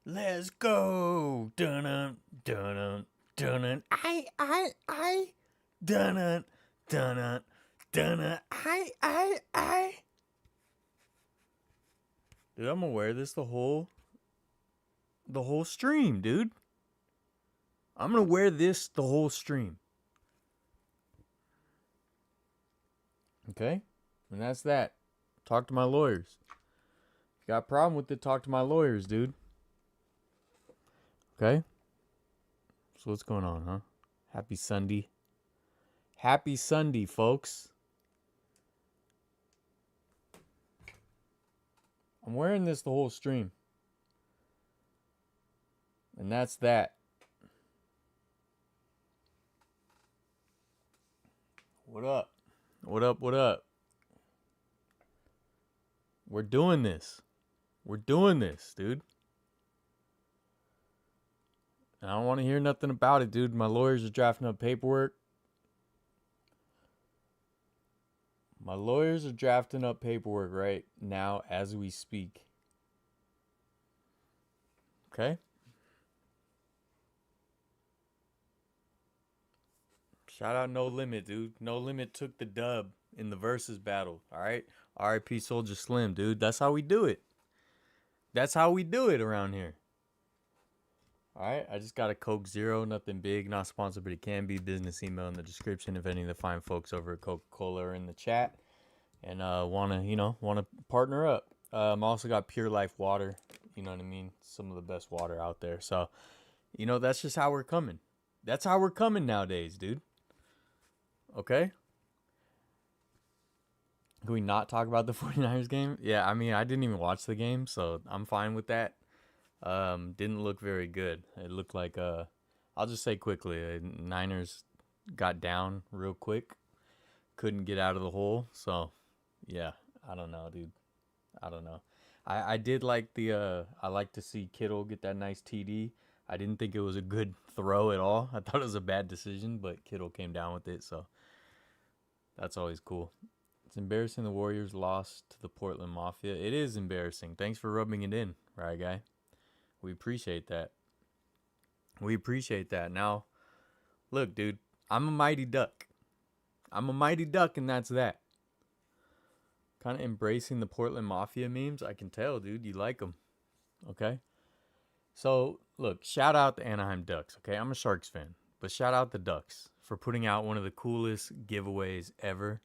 Let's go. Dun dun dun. I. Dun dun dun. I. Dude, I'm gonna wear this the whole stream, dude. I'm gonna wear this the whole stream. Okay? And that's that. Talk to my lawyers. If you got a problem with it, talk to my lawyers, dude. Okay? So what's going on, huh? Happy Sunday. Happy Sunday, folks. I'm wearing this the whole stream. And that's that. What up? What up? What up? We're doing this. We're doing this, dude. And I don't want to hear nothing about it, dude. My lawyers are drafting up paperwork. My lawyers are drafting up paperwork right now as we speak. Okay? Shout out No Limit, dude. No Limit took the dub in the versus battle. All right? RIP Soldier Slim, dude. That's how we do it. That's how we do it around here. All right? I just got a Coke Zero. Nothing big. Not sponsored, but it can be. Business email in the description if any of the fine folks over at Coca-Cola are in the chat and want to partner up. I also got Pure Life water. You know what I mean? Some of the best water out there. So, that's just how we're coming. That's how we're coming nowadays, dude. Okay? Can we not talk about the 49ers game? Yeah, I mean, I didn't even watch the game, so I'm fine with that. Didn't look very good. It looked like, I'll just say quickly, Niners got down real quick. Couldn't get out of the hole, so, yeah, I don't know, dude. I don't know. I did like I like to see Kittle get that nice TD. I didn't think it was a good throw at all. I thought it was a bad decision, but Kittle came down with it, so that's always cool. It's embarrassing the Warriors lost to the Portland Mafia. It is embarrassing. Thanks for rubbing it in, right, guy? We appreciate that. We appreciate that. Now, look, dude, I'm a mighty duck. I'm a mighty duck, and that's that. Kind of embracing the Portland Mafia memes. I can tell, dude. You like them. Okay? So, look, shout out the Anaheim Ducks, okay? I'm a Sharks fan. But shout out the Ducks for putting out one of the coolest giveaways ever.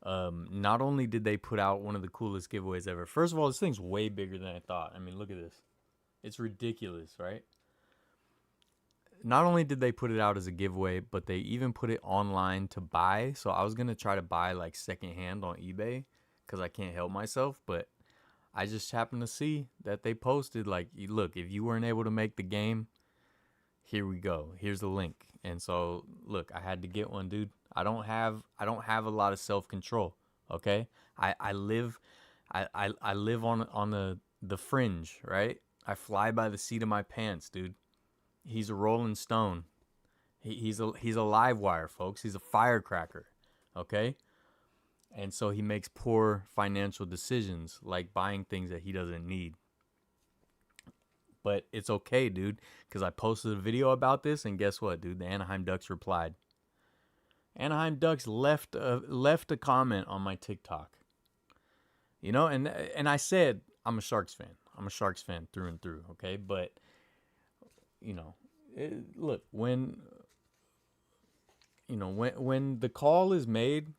Not only did they put out one of the coolest giveaways ever. First of all, this thing's way bigger than I thought. I mean, look at this. It's ridiculous, right? Not only did they put it out as a giveaway, but they even put it online to buy. So I was going to try to buy like secondhand on eBay because I can't help myself. But I just happened to see that they posted like, look, if you weren't able to make the game, here we go. Here's the link. And so, look, I had to get one, dude. I don't have a lot of self-control, okay? I live on the fringe, right? I fly by the seat of my pants, dude. He's a rolling stone. He's a live wire, folks. He's a firecracker, okay? And so he makes poor financial decisions like buying things that he doesn't need. But it's okay, dude, because I posted a video about this, and guess what, dude? The Anaheim Ducks replied. Anaheim Ducks left a comment on my TikTok. And I said I'm a Sharks fan. I'm a Sharks fan through and through, okay? But, look, when the call is made,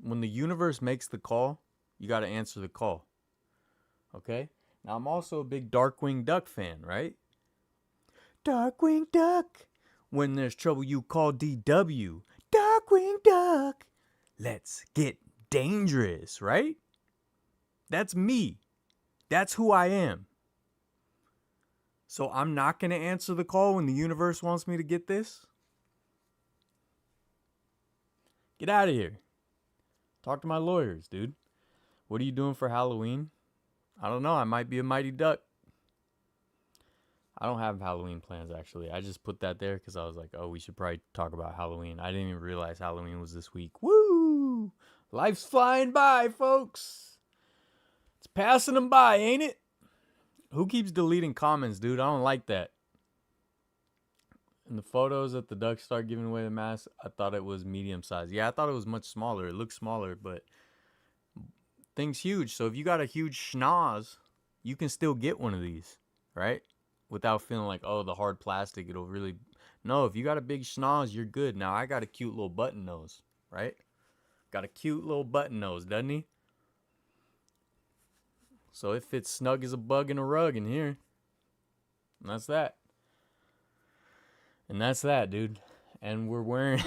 when the universe makes the call, you got to answer the call, okay? Now, I'm also a big Darkwing Duck fan, right? Darkwing Duck. When there's trouble, you call DW. Darkwing Duck. Let's get dangerous, right? That's me. That's who I am. So I'm not going to answer the call when the universe wants me to get this? Get out of here. Talk to my lawyers, dude. What are you doing for Halloween? I don't know. I might be a mighty duck. I don't have Halloween plans, actually. I just put that there because I was like, oh, we should probably talk about Halloween. I didn't even realize Halloween was this week. Woo! Life's flying by, folks. It's passing them by, ain't it? Who keeps deleting comments, dude? I don't like that. In the photos that the ducks start giving away the mask, I thought it was medium size. Yeah, I thought it was much smaller. It looks smaller, but thing's huge. So if you got a huge schnoz, you can still get one of these, right? Without feeling like, oh, the hard plastic, it'll really... No, if you got a big schnoz, you're good. Now, I got a cute little button nose, right? Got a cute little button nose, doesn't he? So it fits snug as a bug in a rug in here. And that's that. And that's that, dude. And we're wearing...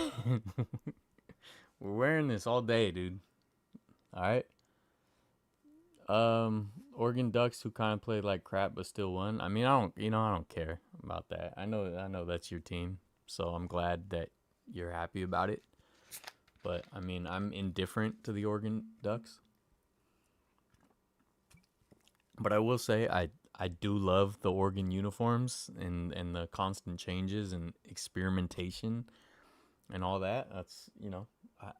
we're wearing this all day, dude. All right? Oregon Ducks, who kind of played like crap but still won. I mean, I don't care about that. I know that's your team, so I'm glad that you're happy about it. But I mean, I'm indifferent to the Oregon Ducks. But I will say I do love the Oregon uniforms and the constant changes and experimentation and all that. That's,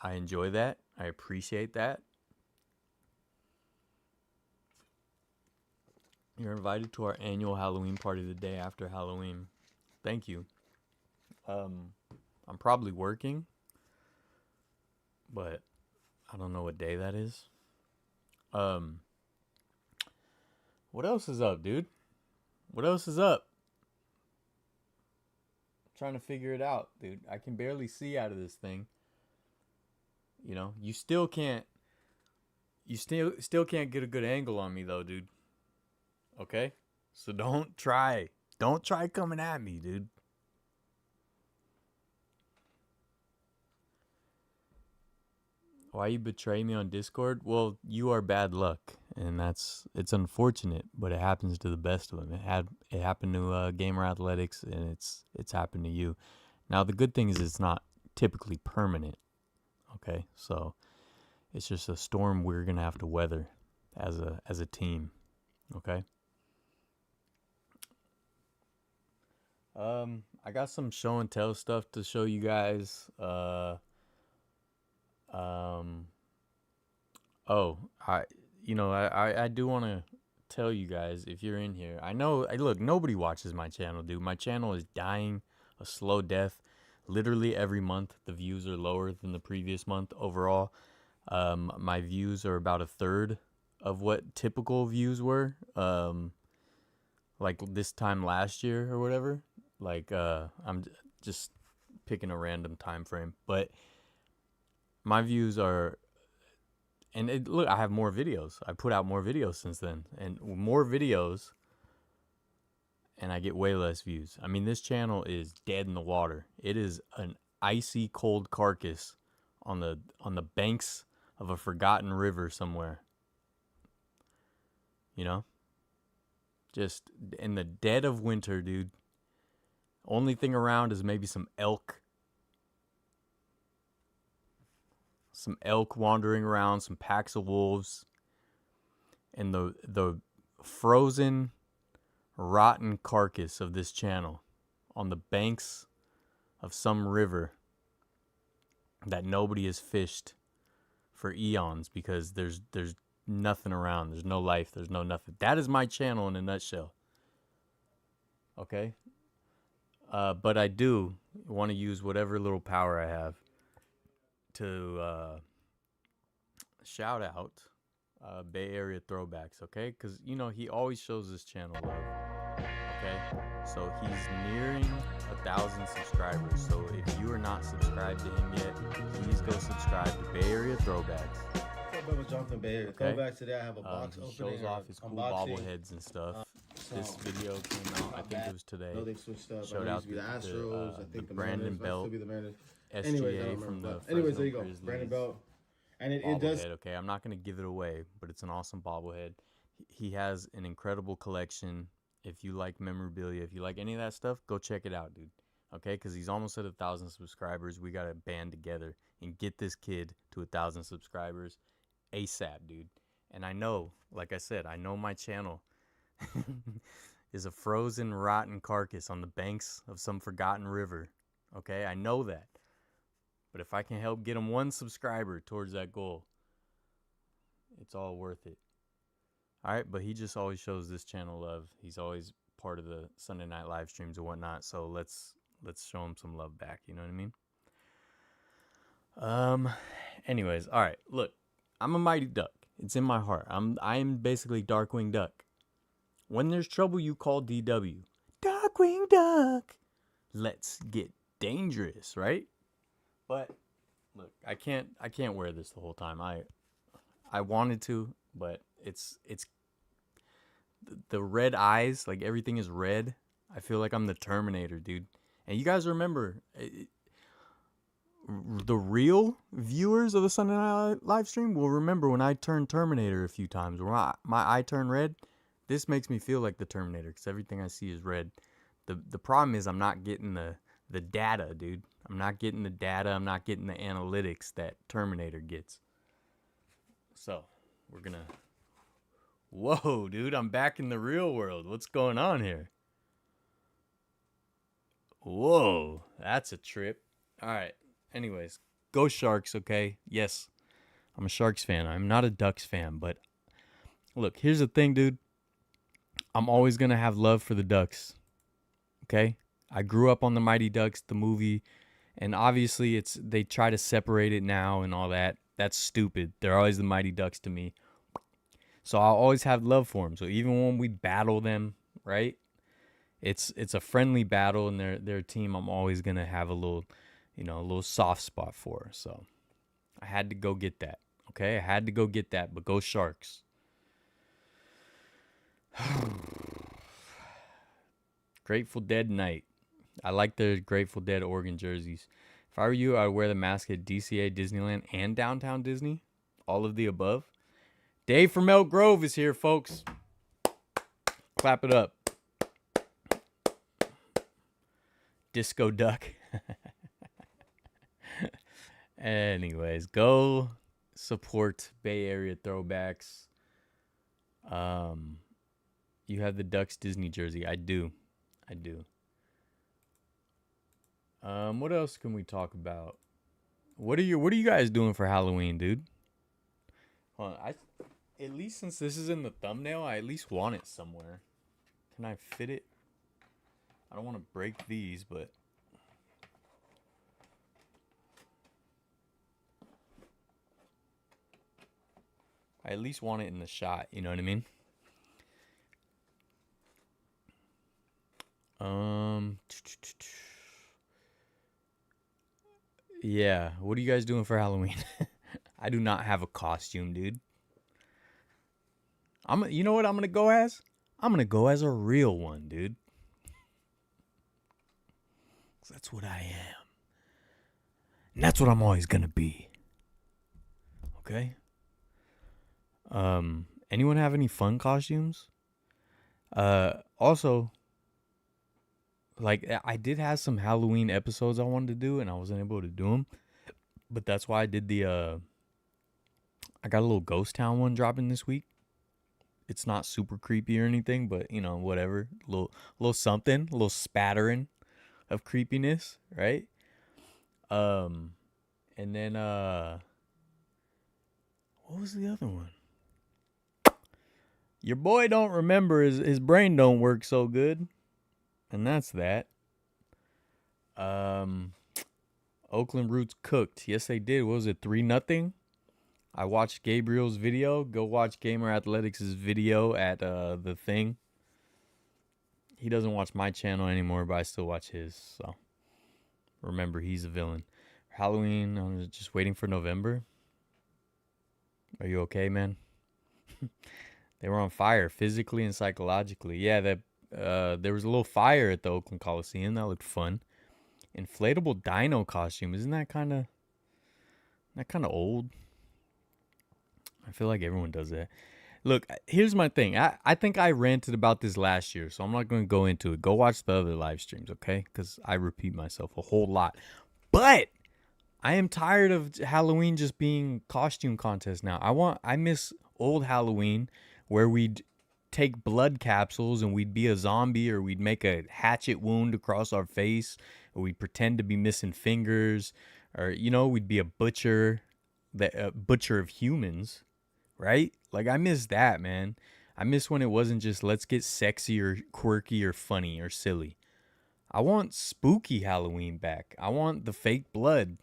I enjoy that. I appreciate that. You're invited to our annual Halloween party the day after Halloween. Thank you. I'm probably working, but I don't know what day that is. What else is up, dude? What else is up? I'm trying to figure it out, dude. I can barely see out of this thing. You still can't get a good angle on me though, dude. Okay? So don't try coming at me, dude. Why you betray me on Discord? Well, you are bad luck, and it's unfortunate, but it happens to the best of them. It happened to Gamer Athletics, and it's happened to you. Now the good thing is it's not typically permanent. Okay, so it's just a storm we're gonna have to weather as a team. Okay. I got some show and tell stuff to show you guys. I do want to tell you guys, if you're in here, look, nobody watches my channel, dude. My channel is dying a slow death. Literally every month, the views are lower than the previous month overall. My views are about a third of what typical views were, like this time last year or whatever. Like, I'm just picking a random time frame, but my views are, and look, I have more videos. I put out more videos since then, and more videos, and I get way less views. I mean, this channel is dead in the water. It is an icy cold carcass on the banks of a forgotten river somewhere. Just in the dead of winter, dude. Only thing around is maybe some elk. Some elk wandering around, some packs of wolves, and the frozen, rotten carcass of this channel on the banks of some river that nobody has fished for eons because there's nothing around. There's no life. There's no nothing. That is my channel in a nutshell. Okay? But I do want to use whatever little power I have to shout out Bay Area Throwbacks, okay? Because, he always shows this channel love, okay? So he's nearing 1,000 subscribers. So if you are not subscribed to him yet, please go subscribe to Bay Area Throwbacks. Jonathan Bay Area Throwbacks. Today I have a box he opening. shows off his cool bobbleheads and stuff. This video came out, I think it was today. Showed out the Brandon Belt SGA from the Fresno there you go. Grizzlies. Brandon Belt. And it does. Okay, I'm not going to give it away, but it's an awesome bobblehead. He has an incredible collection. If you like memorabilia, if you like any of that stuff, go check it out, dude. Okay, because he's almost at 1,000 subscribers. We got to band together and get this kid to 1,000 subscribers ASAP, dude. And I know, like I said, I know my channel is a frozen, rotten carcass on the banks of some forgotten river. Okay, I know that. But if I can help get him one subscriber towards that goal, it's all worth it. All right, but he just always shows this channel love. He's always part of the Sunday night live streams and whatnot. So let's show him some love back. You know what I mean? Anyways, all right. Look, I'm a mighty duck. It's in my heart. I'm basically Darkwing Duck. When there's trouble, you call DW. Darkwing Duck. Let's get dangerous, right? But look, I can't wear this the whole time. I wanted to, but it's the red eyes, like everything is red. I feel like I'm the Terminator, dude. And you guys remember the real viewers of the Sunday night live stream will remember when I turned Terminator a few times. When my eye turned red, this makes me feel like the Terminator because everything I see is red. The problem is I'm not getting the data, dude. I'm not getting the data. I'm not getting the analytics that Terminator gets. So we're gonna. Whoa, dude! I'm back in the real world. What's going on here? Whoa, that's a trip. All right. Anyways, go Sharks, okay? Yes, I'm a Sharks fan. I'm not a Ducks fan, but look, here's the thing, dude. I'm always going to have love for the Ducks, okay? I grew up on the Mighty Ducks, the movie, and obviously they try to separate it now and all that. That's stupid. They're always the Mighty Ducks to me. So I'll always have love for them. So even when we battle them, right? It's a friendly battle, and their team I'm always going to have a little soft spot for. So I had to go get that. Okay, I had to go get that, but go Sharks. Grateful Dead night. I like the Grateful Dead Oregon jerseys. If I were you, I would wear the mask at DCA, Disneyland, and Downtown Disney. All of the above. Dave from Elk Grove is here, folks. Clap it up. Disco Duck. Anyways, go support Bay Area throwbacks. You have the Ducks Disney jersey. I do. What else can we talk about? What are you guys doing for Halloween, dude? Hold on, at least since this is in the thumbnail, I at least want it somewhere. Can I fit it? I don't want to break these, but I at least want it in the shot, you know what I mean? Yeah, what are you guys doing for Halloween? I do not have a costume, dude. You know what I'm gonna go as? I'm gonna go as a real one, dude. That's what I am. And that's what I'm always gonna be. Okay? Anyone have any fun costumes? Also, like, I did have some Halloween episodes I wanted to do, and I wasn't able to do them. But that's why I did I got a little Ghost Town one dropping this week. It's not super creepy or anything, but, whatever. A little something, a little spattering of creepiness, right? And then, what was the other one? Your boy don't remember, his brain don't work so good. And that's that. Oakland Roots cooked. Yes, they did. What was it, 3-0? I watched Gabriel's video. Go watch Gamer Athletics' video at the thing. He doesn't watch my channel anymore, but I still watch his. So remember, he's a villain. Halloween, I'm just waiting for November. Are you okay, man? They were on fire physically and psychologically. Yeah, there was a little fire at the Oakland Coliseum. That looked fun. Inflatable dino costume. Isn't that kind of old? I feel like everyone does that. Look, here's my thing. I think I ranted about this last year, so I'm not going to go into it. Go watch the other live streams, okay? Because I repeat myself a whole lot. But I am tired of Halloween just being costume contest now. I miss old Halloween where we'd take blood capsules and we'd be a zombie, or we'd make a hatchet wound across our face, or we'd pretend to be missing fingers, or we'd be a butcher, butcher of humans, right? Like, I miss that, man. I miss when it wasn't just let's get sexy or quirky or funny or silly. I want spooky Halloween back. I want the fake blood.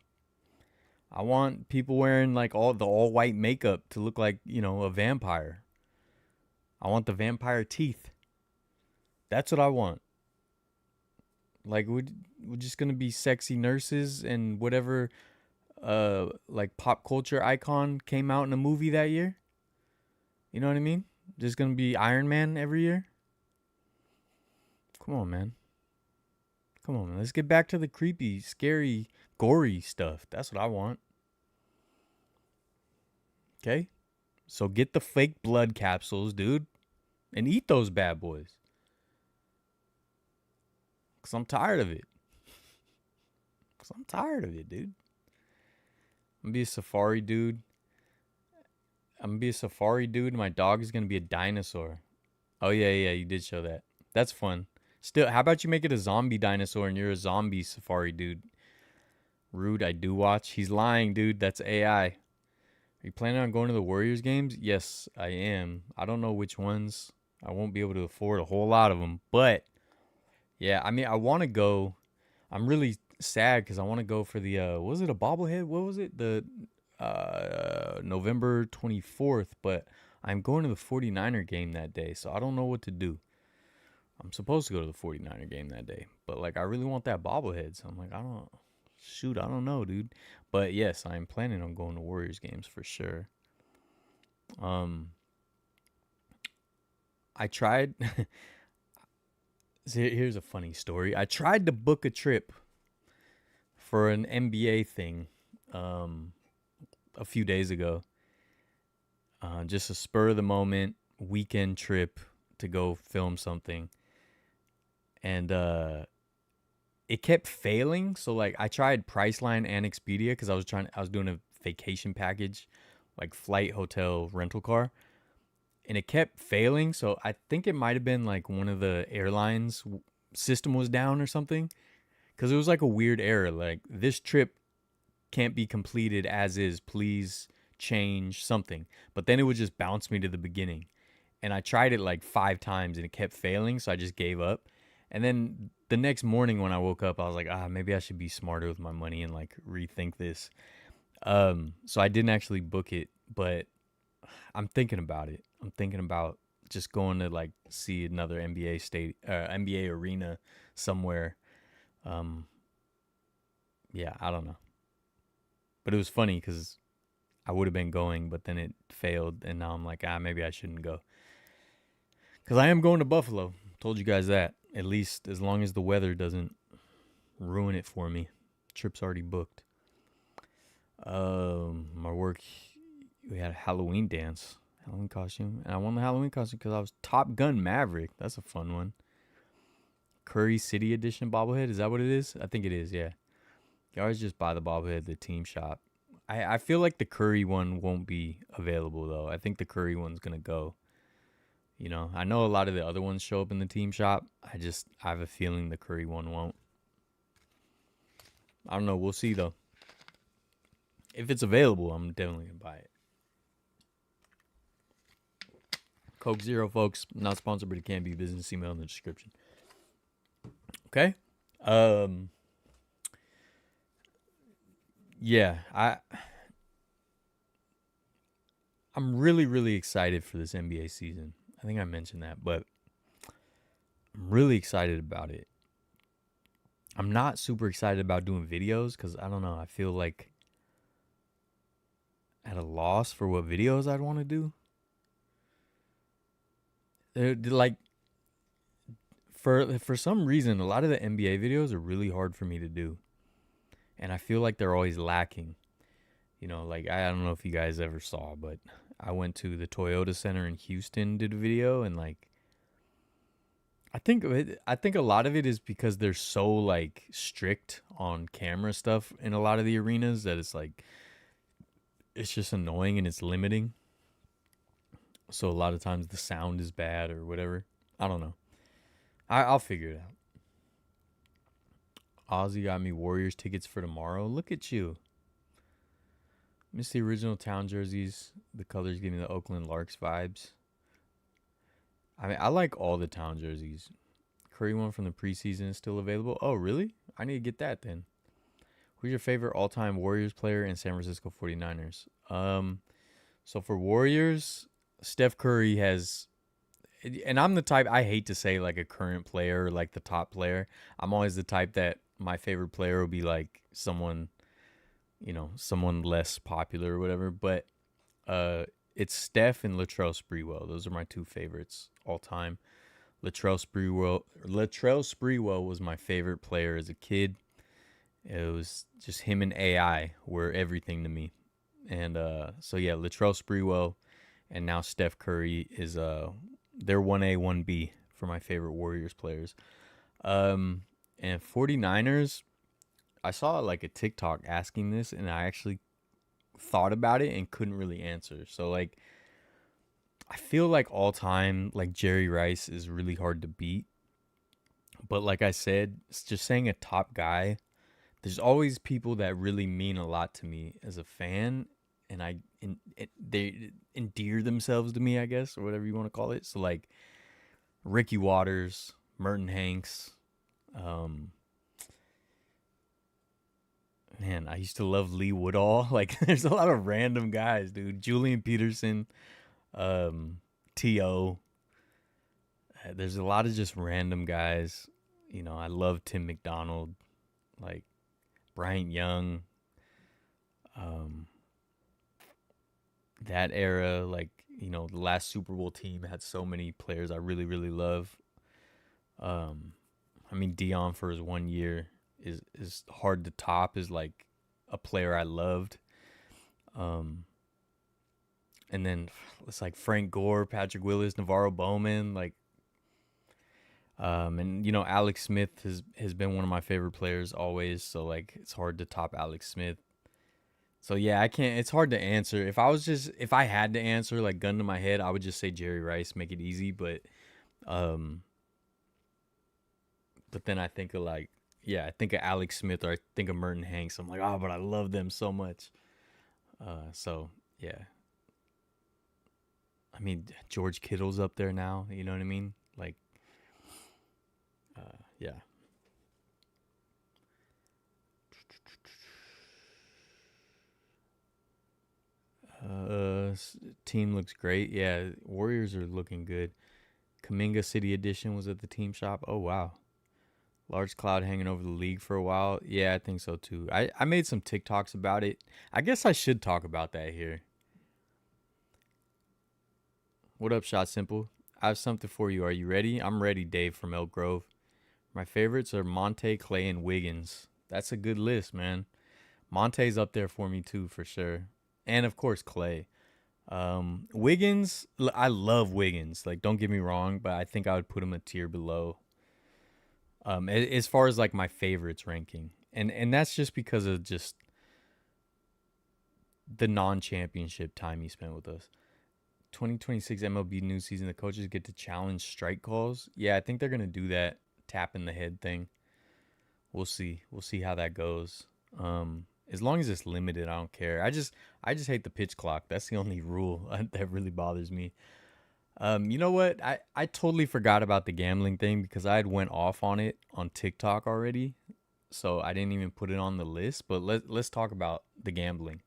I want people wearing like all white makeup to look like, a vampire. I want the vampire teeth. That's what I want. Like we're just gonna be sexy nurses and whatever like pop culture icon came out in a movie that year. You know what I mean? Just gonna be Iron Man every year. Come on, man. Come on, man. Let's get back to the creepy, scary, gory stuff. That's what I want. Okay? So get the fake blood capsules, dude, and eat those bad boys. Cause I'm tired of it. Dude. I'm gonna be a safari dude. And my dog is gonna be a dinosaur. Oh yeah, you did show that. That's fun. Still, how about you make it a zombie dinosaur and you're a zombie safari dude? Rude, I do watch. He's lying, dude. That's AI. Are you planning on going to the Warriors games? Yes, I am. I don't know which ones. I won't be able to afford a whole lot of them. But, yeah, I mean, I want to go. I'm really sad because I want to go for the, was it a bobblehead? What was it? The November 24th. But I'm going to the 49er game that day, so I don't know what to do. I'm supposed to go to the 49er game that day. But, like, I really want that bobblehead. So I'm like, I don't know, dude. But yes, I'm planning on going to Warriors games for sure. I tried. Here's a funny story. I tried to book a trip for an NBA thing a few days ago. Just a spur of the moment weekend trip to go film something. And it kept failing. So like I tried Priceline and Expedia because I was doing a vacation package, like flight, hotel, rental car, and it kept failing. So I think it might have been like one of the airlines system was down or something, because it was like a weird error. Like, this trip can't be completed as is. Please change something. But then it would just bounce me to the beginning. And I tried it like 5 times and it kept failing. So I just gave up. And then the next morning when I woke up, I was like, maybe I should be smarter with my money and like rethink this. So I didn't actually book it, but I'm thinking about it. I'm thinking about just going to like see another NBA arena somewhere. Yeah, I don't know. But it was funny because I would have been going, but then it failed, and now I'm like, maybe I shouldn't go. Because I am going to Buffalo. Told you guys that. At least as long as the weather doesn't ruin it for me. Trip's already booked. My work, we had a Halloween costume. And I won the Halloween costume because I was Top Gun Maverick. That's a fun one. Curry City Edition bobblehead. Is that what it is? I think it is, yeah. You always just buy the bobblehead at the team shop. I feel like the Curry one won't be available, though. I think the Curry one's going to go. You know, I know a lot of the other ones show up in the team shop. I have a feeling the Curry one won't. I don't know. We'll see, though. If it's available, I'm definitely going to buy it. Coke Zero, folks. Not sponsored, but it can be. Business email in the description. Okay? Yeah, I'm really, really excited for this NBA season. I think I mentioned that, but I'm really excited about it. I'm not super excited about doing videos because I don't know. I feel like at a loss for what videos I'd want to do. Like, for some reason, a lot of the NBA videos are really hard for me to do. And I feel like they're always lacking. You know, like, I don't know if you guys ever saw, but I went to the Toyota Center in Houston, did a video, and like, I think a lot of it is because they're so like strict on camera stuff in a lot of the arenas that it's like, it's just annoying and it's limiting. So a lot of times the sound is bad or whatever. I don't know. I'll figure it out. Ozzy got me Warriors tickets for tomorrow. Look at you. Miss the original town jerseys. The colors give me the Oakland Larks vibes. I mean, I like all the town jerseys. Curry one from the preseason is still available. Oh, really? I need to get that then. Who's your favorite all-time Warriors player in San Francisco 49ers? So for Warriors, Steph Curry has, and I'm the type, I hate to say like a current player, like the top player. I'm always the type that my favorite player will be like someone, someone less popular or whatever. But it's Steph and Latrell Sprewell. Those are my two favorites all time. Latrell Sprewell was my favorite player as a kid. It was just him and AI were everything to me. And so yeah, Latrell Sprewell and now Steph Curry is they're 1A, 1B for my favorite Warriors players. And 49ers, I saw like a TikTok asking this and I actually thought about it and couldn't really answer. So like I feel like all time like Jerry Rice is really hard to beat. But like I said, it's just saying a top guy, there's always people that really mean a lot to me as a fan, and they endear themselves to me, I guess, or whatever you want to call it. So like Ricky Waters, Merton Hanks, um, man, I used to love Lee Woodall. Like, there's a lot of random guys, dude. Julian Peterson, T.O. There's a lot of just random guys. I love Tim McDonald, like Bryant Young, that era, like, the last Super Bowl team had so many players I really, really love. I mean, Dion for his 1 year is hard to top, is like a player I loved. And then it's like Frank Gore, Patrick Willis, Navarro Bowman, like, and Alex Smith has been one of my favorite players always. So like it's hard to top Alex Smith. So yeah, I can't. It's hard to answer. If I had to answer like gun to my head, I would just say Jerry Rice, make it easy. Um, but then I think of like, yeah, I think of Alex Smith or I think of Merton Hanks. I'm like, oh, but I love them so much. So yeah, I mean George Kittle's up there now. You know what I mean? Like, yeah. Team looks great. Yeah, Warriors are looking good. Kaminga City Edition was at the team shop. Oh wow, large cloud hanging over the league for a while. Yeah, I think so too. I made some TikToks about it. I guess I should talk about that here. What up, Shot Simple? I have something for you. Are you ready? I'm ready, Dave from Elk Grove. My favorites are Monte, Clay, and Wiggins. That's a good list, man. Monte's up there for me too, for sure. And of course, Clay. Wiggins, I love Wiggins. Like, don't get me wrong, but I think I would put him a tier below. As far as like my favorites ranking, and that's just because of just the non-championship time he spent with us. 2026 MLB new season, the coaches get to challenge strike calls. Yeah, I think they're gonna do that tap in the head thing. We'll see. We'll see how that goes. As long as it's limited, I don't care. I just hate the pitch clock. That's the only rule that really bothers me. You know what? I totally forgot about the gambling thing because I had went off on it on TikTok already. So I didn't even put it on the list, but let's talk about the gambling.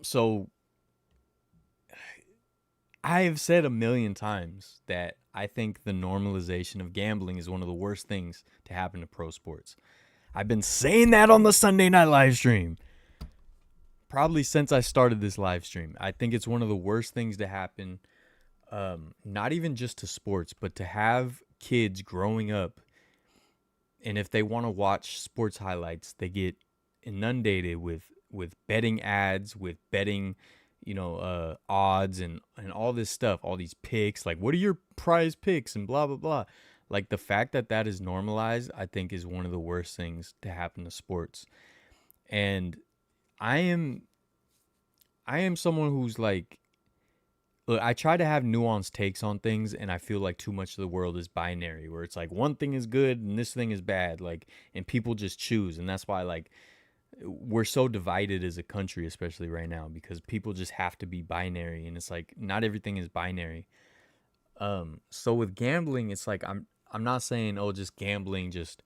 So I have said a million times that I think the normalization of gambling is one of the worst things to happen to pro sports. I've been saying that on the Sunday night live stream. Probably since I started this live stream. I think it's one of the worst things to happen, not even just to sports, but to have kids growing up, and if they want to watch sports highlights, they get inundated with betting ads, with betting, odds and all this stuff, all these picks, like what are your prize picks and blah blah blah. Like the fact that that is normalized, I think is one of the worst things to happen to sports. And I am someone who's like, look, I try to have nuanced takes on things, and I feel like too much of the world is binary, where it's like one thing is good and this thing is bad, like, and people just choose, and that's why like we're so divided as a country, especially right now, because people just have to be binary, and it's like not everything is binary. So with gambling, it's like I'm not saying oh just gambling, just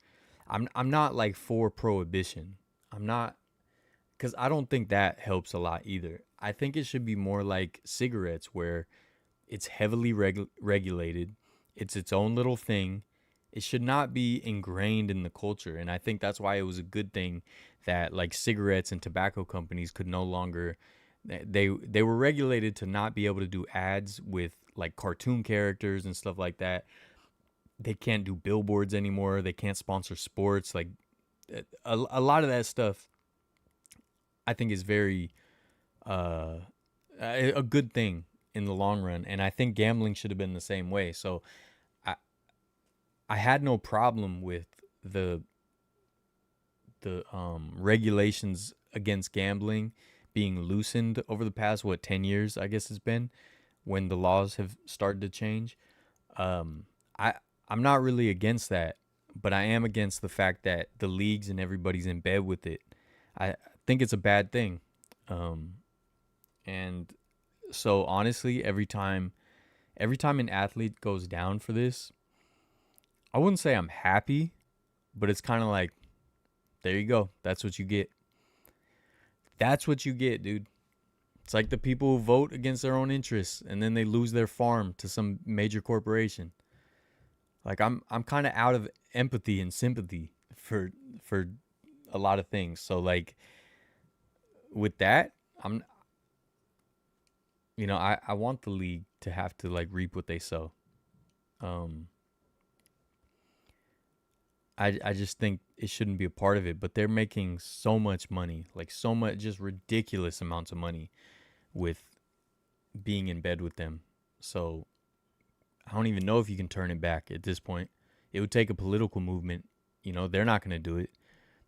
I'm not like for prohibition. I'm not, because I don't think that helps a lot either. I think it should be more like cigarettes, where it's heavily regulated. It's its own little thing. It should not be ingrained in the culture. And I think that's why it was a good thing that like cigarettes and tobacco companies could no longer, they were regulated to not be able to do ads with like cartoon characters and stuff like that. They can't do billboards anymore. They can't sponsor sports. Like a lot of that stuff I think is very uh a good thing in the long run, and I think gambling should have been the same way. So I I had no problem with the regulations against gambling being loosened over the past 10 years, I guess it's been, when the laws have started to change. Um I I'm not really against that, but I am against the fact that the leagues and everybody's in bed with it. I think it's a bad thing. Um and so honestly, every time an athlete goes down for this, I wouldn't say I'm happy, but it's kind of like, there you go. That's what you get. That's what you get, dude. It's like the people who vote against their own interests and then they lose their farm to some major corporation. Like I'm kind of out of empathy and sympathy for a lot of things. So like with that, I'm I want the league to have to like reap what they sow. Um I just think it shouldn't be a part of it, but they're making so much money, like so much, just ridiculous amounts of money with being in bed with them. So I don't even know if you can turn it back at this point. It would take a political movement. They're not going to do it.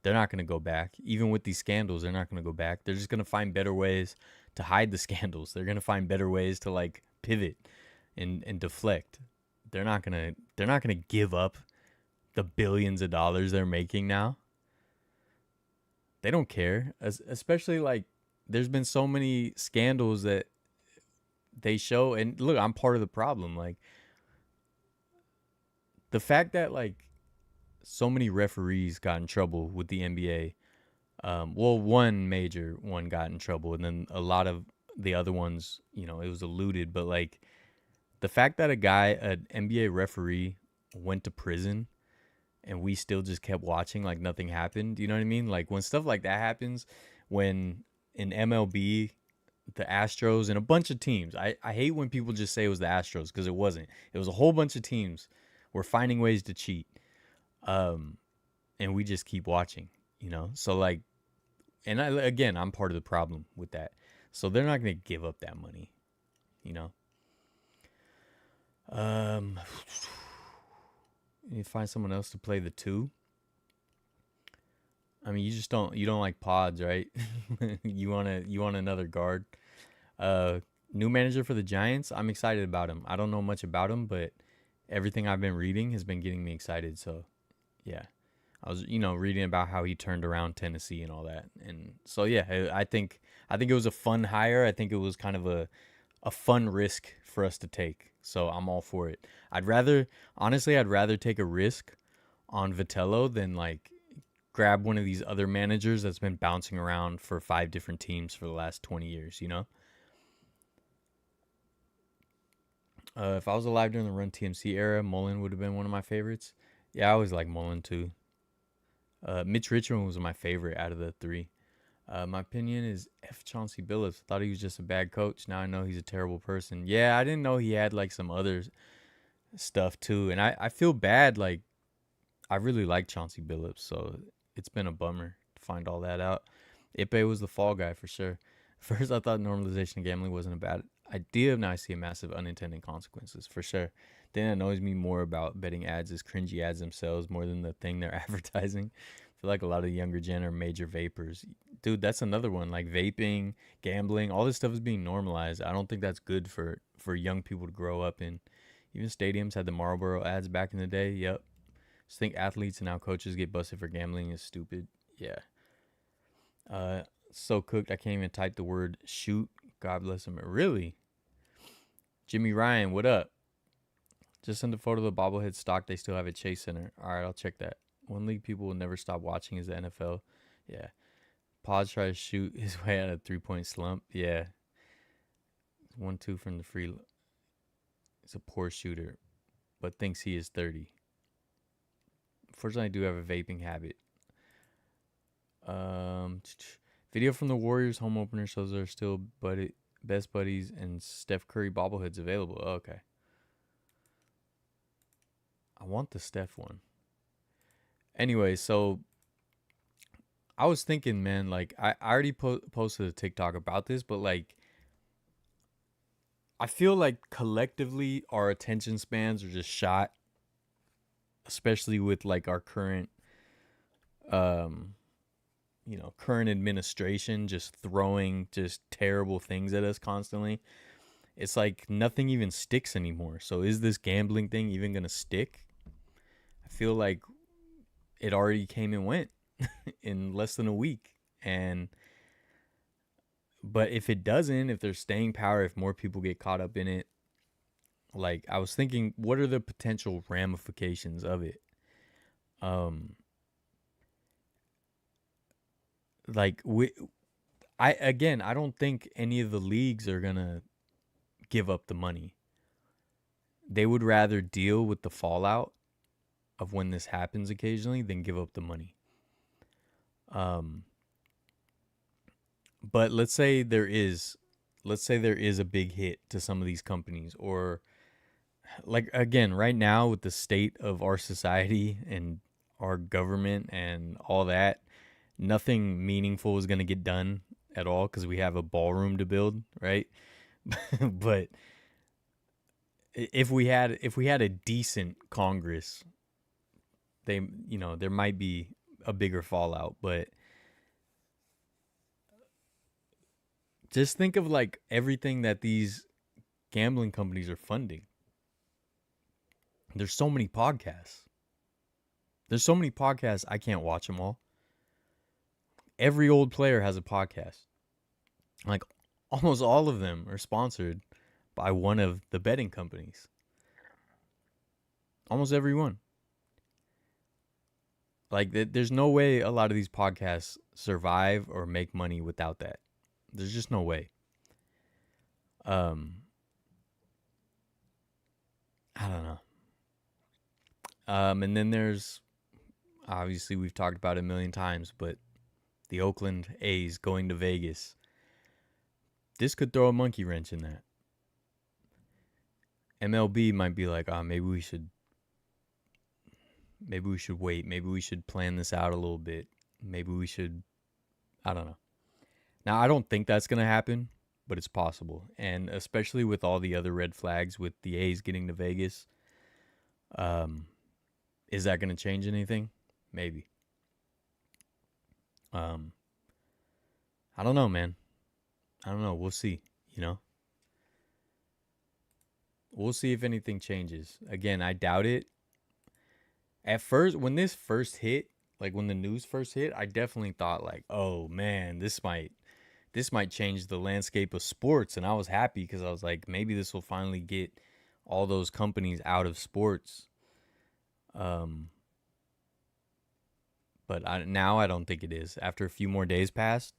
They're not going to go back. Even with these scandals, they're not going to go back. They're just going to find better ways to hide the scandals. They're going to find better ways to like pivot and deflect. They're not going to give up the billions of dollars they're making now. They don't care. Especially like there's been so many scandals that they show, and look, I'm part of the problem. Like the fact that like so many referees got in trouble with the NBA. Well, one major one got in trouble, and then a lot of the other ones, it was eluded. But like the fact that an NBA referee, went to prison and we still just kept watching like nothing happened. You know what I mean? Like when stuff like that happens, when in MLB, the Astros and a bunch of teams, I hate when people just say it was the Astros, because it wasn't. It was a whole bunch of teams were finding ways to cheat. Um, and we just keep watching. So like, and again, I'm part of the problem with that. So they're not going to give up that money, you know? Um, you find someone else to play the two. I mean, you don't like pods, right? you want another guard. Uh, New manager for the Giants. I'm excited about him. I don't know much about him, but everything I've been reading has been getting me excited. So, yeah, I was reading about how he turned around Tennessee and all that, and so yeah, I think it was a fun hire. I think it was kind of a fun risk for us to take. So I'm all for it. I'd rather take a risk on Vitello than like grab one of these other managers that's been bouncing around for 5 different teams for the last 20 years. If I was alive during the Run TMC era, Mullen would have been one of my favorites. Yeah, I always like Mullen too. Mitch Richmond was my favorite out of the three. My opinion is F. Chauncey Billups. Thought he was just a bad coach. Now I know he's a terrible person. Yeah, I didn't know he had like some other stuff too. And I feel bad. Like, I really like Chauncey Billups. So it's been a bummer to find all that out. Ipe was the fall guy for sure. First, I thought normalization of gambling wasn't a bad idea. Now I see a massive unintended consequences for sure. Thing that annoys me more about betting ads is cringy ads themselves more than the thing they're advertising. I feel like a lot of the younger gen are major vapors. Dude, that's another one. Like vaping, gambling, all this stuff is being normalized. I don't think that's good for young people to grow up in. Even stadiums had the Marlboro ads back in the day. Yep. Just think athletes and now coaches get busted for gambling is stupid. Yeah. Uh, so cooked I can't even type the word shoot. God bless him. Really? Jimmy Ryan, what up? Just send a photo of the bobblehead stock. They still have at Chase Center. All right, I'll check that. One league people will never stop watching is the NFL. Yeah. Podge try to shoot his way out of 3-point slump. Yeah. 1-2 from the free. He's a poor shooter, but thinks he is 30. Fortunately, I do have a vaping habit. Video from the Warriors home opener shows there are still best buddies and Steph Curry bobbleheads available. Oh, okay. I want the Steph one. Anyway, so I was thinking, man, like I already posted a TikTok about this, but like I feel like collectively our attention spans are just shot, especially with like our current current administration just throwing just terrible things at us constantly. It's like nothing even sticks anymore. So is this gambling thing even going to stick? I feel like it already came and went in less than a week. But if it doesn't, if there's staying power, if more people get caught up in it, like I was thinking, what are the potential ramifications of it? Like I don't think any of the leagues are gonna give up the money. They would rather deal with the fallout of when this happens occasionally than give up the money. But let's say there is a big hit to some of these companies, or like again, right now with the state of our society and our government and all that, nothing meaningful is going to get done at all because we have a ballroom to build, right? But if we had a decent Congress, there might be a bigger fallout. But just think of like everything that these gambling companies are funding. There's so many podcasts. I can't watch them all. Every old player has a podcast. Like almost all of them are sponsored by one of the betting companies. Almost every one. Like there's no way a lot of these podcasts survive or make money without that. There's just no way. I don't know. And then there's obviously we've talked about it a million times, but the Oakland A's going to Vegas. This could throw a monkey wrench in that. MLB might be like, maybe we should wait. Maybe we should plan this out a little bit. Maybe we should, I don't know. Now, I don't think that's going to happen, but it's possible. And especially with all the other red flags with the A's getting to Vegas, is that going to change anything? Maybe. I don't know, man. I don't know. We'll see, We'll see if anything changes. Again, I doubt it. At first, when this first hit, like when the news first hit, I definitely thought like, oh man, this might change the landscape of sports. And I was happy because I was like, maybe this will finally get all those companies out of sports. But now I don't think it is. After a few more days passed,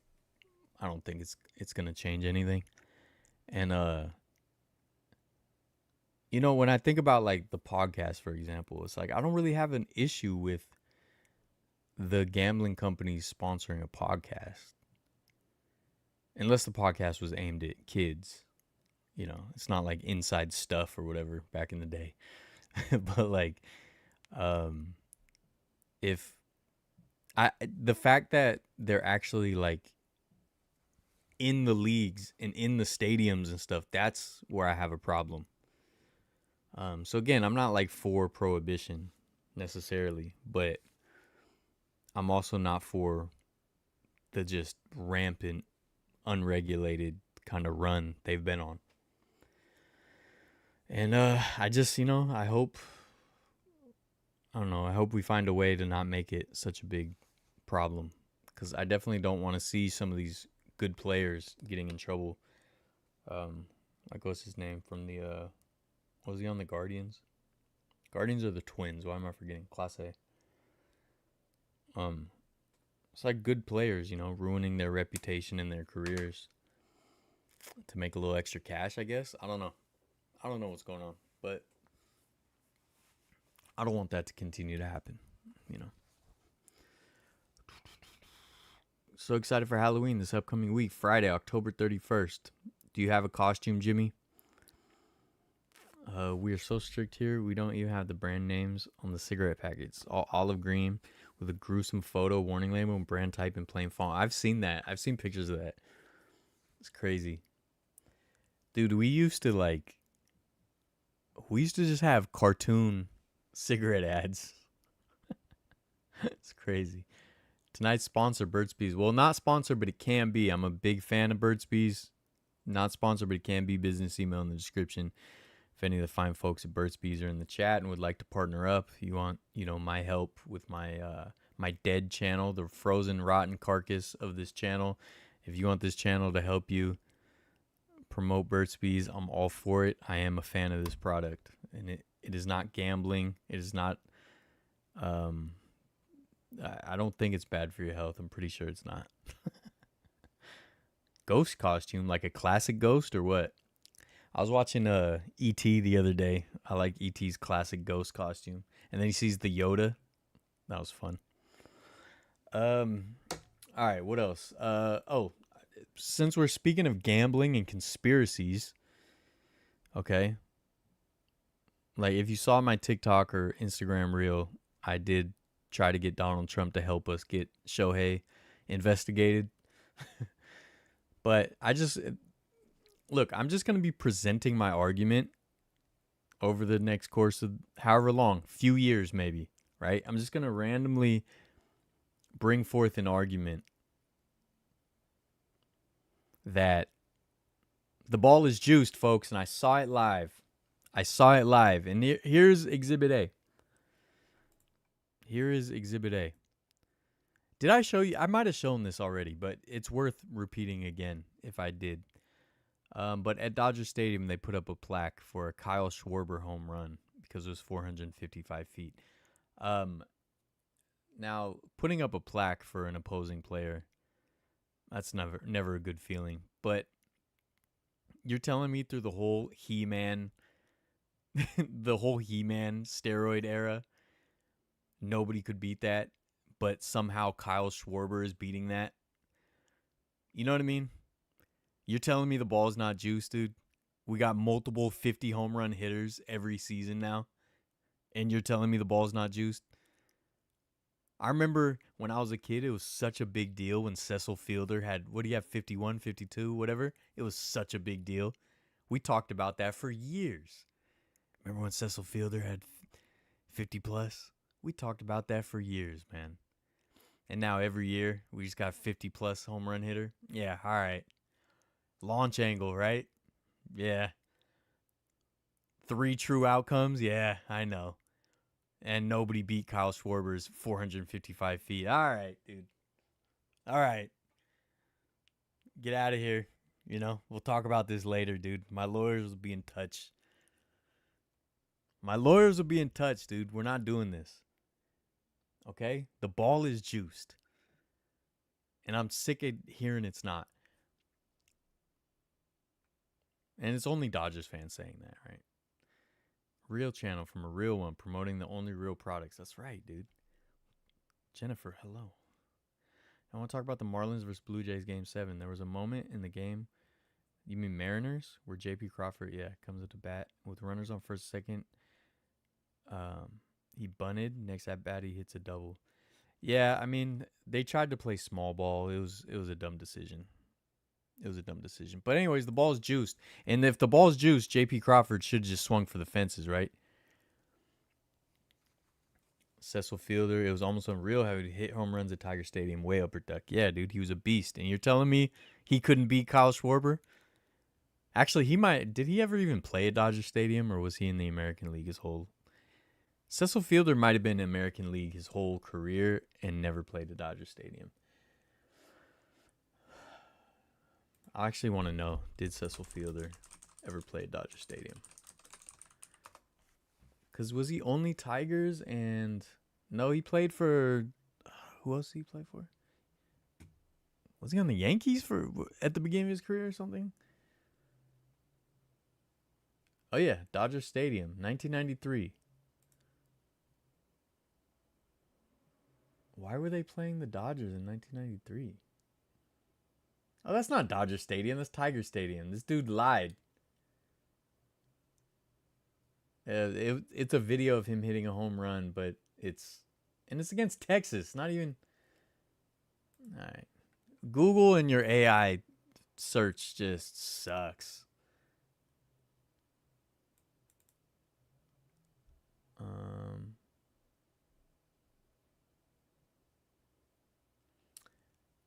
I don't think it's gonna change anything. And when I think about like the podcast, for example, it's like I don't really have an issue with the gambling companies sponsoring a podcast. Unless the podcast was aimed at kids. It's not like Inside Stuff or whatever back in the day. But like if the fact that they're actually like in the leagues and in the stadiums and stuff, that's where I have a problem. So again, I'm not like for prohibition necessarily, but I'm also not for the just rampant, unregulated kind of run they've been on. And I just, I hope we find a way to not make it such a big problem. because I definitely don't want to see some of these good players getting in trouble. Like what's his name from the was he on the Guardians? Guardians are the Twins. Why am I forgetting? Class A. It's like good players, ruining their reputation and their careers to make a little extra cash, I guess. I don't know. I don't know what's going on, but I don't want that to continue to happen, So excited for Halloween this upcoming week, Friday, October 31st. Do you have a costume, Jimmy? We are so strict here. We don't even have the brand names on the cigarette packets. All olive green with a gruesome photo, warning label, and brand type in plain font. I've seen that. I've seen pictures of that. It's crazy. Dude, we used to just have cartoon cigarette ads. It's crazy. Tonight's sponsor, Burt's Bees. Well, not sponsored, but it can be. I'm a big fan of Burt's Bees. Not sponsored, but it can be. Business email in the description. If any of the fine folks at Burt's Bees are in the chat and would like to partner up, you want, my help with my my dead channel, the frozen, rotten carcass of this channel. If you want this channel to help you promote Burt's Bees, I'm all for it. I am a fan of this product, and it is not gambling. It is not. I don't think it's bad for your health. I'm pretty sure it's not. Ghost costume, like a classic ghost or what? I was watching E.T. the other day. I like E.T.'s classic ghost costume. And then he sees the Yoda. That was fun. All right, what else? Since we're speaking of gambling and conspiracies, okay. Like if you saw my TikTok or Instagram reel, I did try to get Donald Trump to help us get Shohei investigated. But I'm just going to be presenting my argument over the next course of however long, few years maybe, right? I'm just going to randomly bring forth an argument that the ball is juiced, folks, and I saw it live. And here's Exhibit A. Here is Exhibit A. Did I show you? I might have shown this already, but it's worth repeating again if I did. But at Dodger Stadium, they put up a plaque for a Kyle Schwarber home run because it was 455 feet. Now, putting up a plaque for an opposing player, that's never a good feeling. But you're telling me through the whole He-Man, the whole He-Man steroid era, nobody could beat that, but somehow Kyle Schwarber is beating that? You know what I mean? You're telling me the ball's not juiced, dude? We got multiple 50 home run hitters every season now, and you're telling me the ball's not juiced? I remember when I was a kid, it was such a big deal when Cecil Fielder had, 51, 52, whatever? It was such a big deal. We talked about that for years. Remember when Cecil Fielder had 50 plus? We talked about that for years, man. And now every year, we just got 50 plus home run hitter. Yeah, all right. Launch angle, right? Yeah. 3 true outcomes? Yeah, I know. And nobody beat Kyle Schwarber's 455 feet. All right, dude. All right. Get out of here. We'll talk about this later, dude. My lawyers will be in touch. Dude. We're not doing this. Okay? The ball is juiced. And I'm sick of hearing it's not. And it's only Dodgers fans saying that, right? Real channel from a real one, promoting the only real products. That's right, dude. Jennifer, hello. I want to talk about the Marlins versus Blue Jays Game 7. There was a moment in the game, you mean Mariners, where J.P. Crawford, comes up to bat with runners on first, second. He bunted. Next at bat, he hits a double. Yeah, I mean, they tried to play small ball. It was a dumb decision. But anyways, the ball's juiced. And if the ball's juiced, J.P. Crawford should have just swung for the fences, right? Cecil Fielder, it was almost unreal how he hit home runs at Tiger Stadium, way upper deck. Yeah, dude, he was a beast. And you're telling me he couldn't beat Kyle Schwarber? Actually, did he ever even play at Dodger Stadium, or was he in the American League his whole? Cecil Fielder might have been in the American League his whole career and never played at Dodger Stadium. I actually want to know, did Cecil Fielder ever play at Dodger Stadium? Because was he only Tigers? And no, he played for, who else did he play for? Was he on the Yankees for at the beginning of his career or something? Oh yeah, Dodger Stadium, 1993. Why were they playing the Dodgers in 1993? Oh, that's not Dodger Stadium. That's Tiger Stadium. This dude lied. It's a video of him hitting a home run, but it's against Texas. Not even. All right, Google and your AI search just sucks.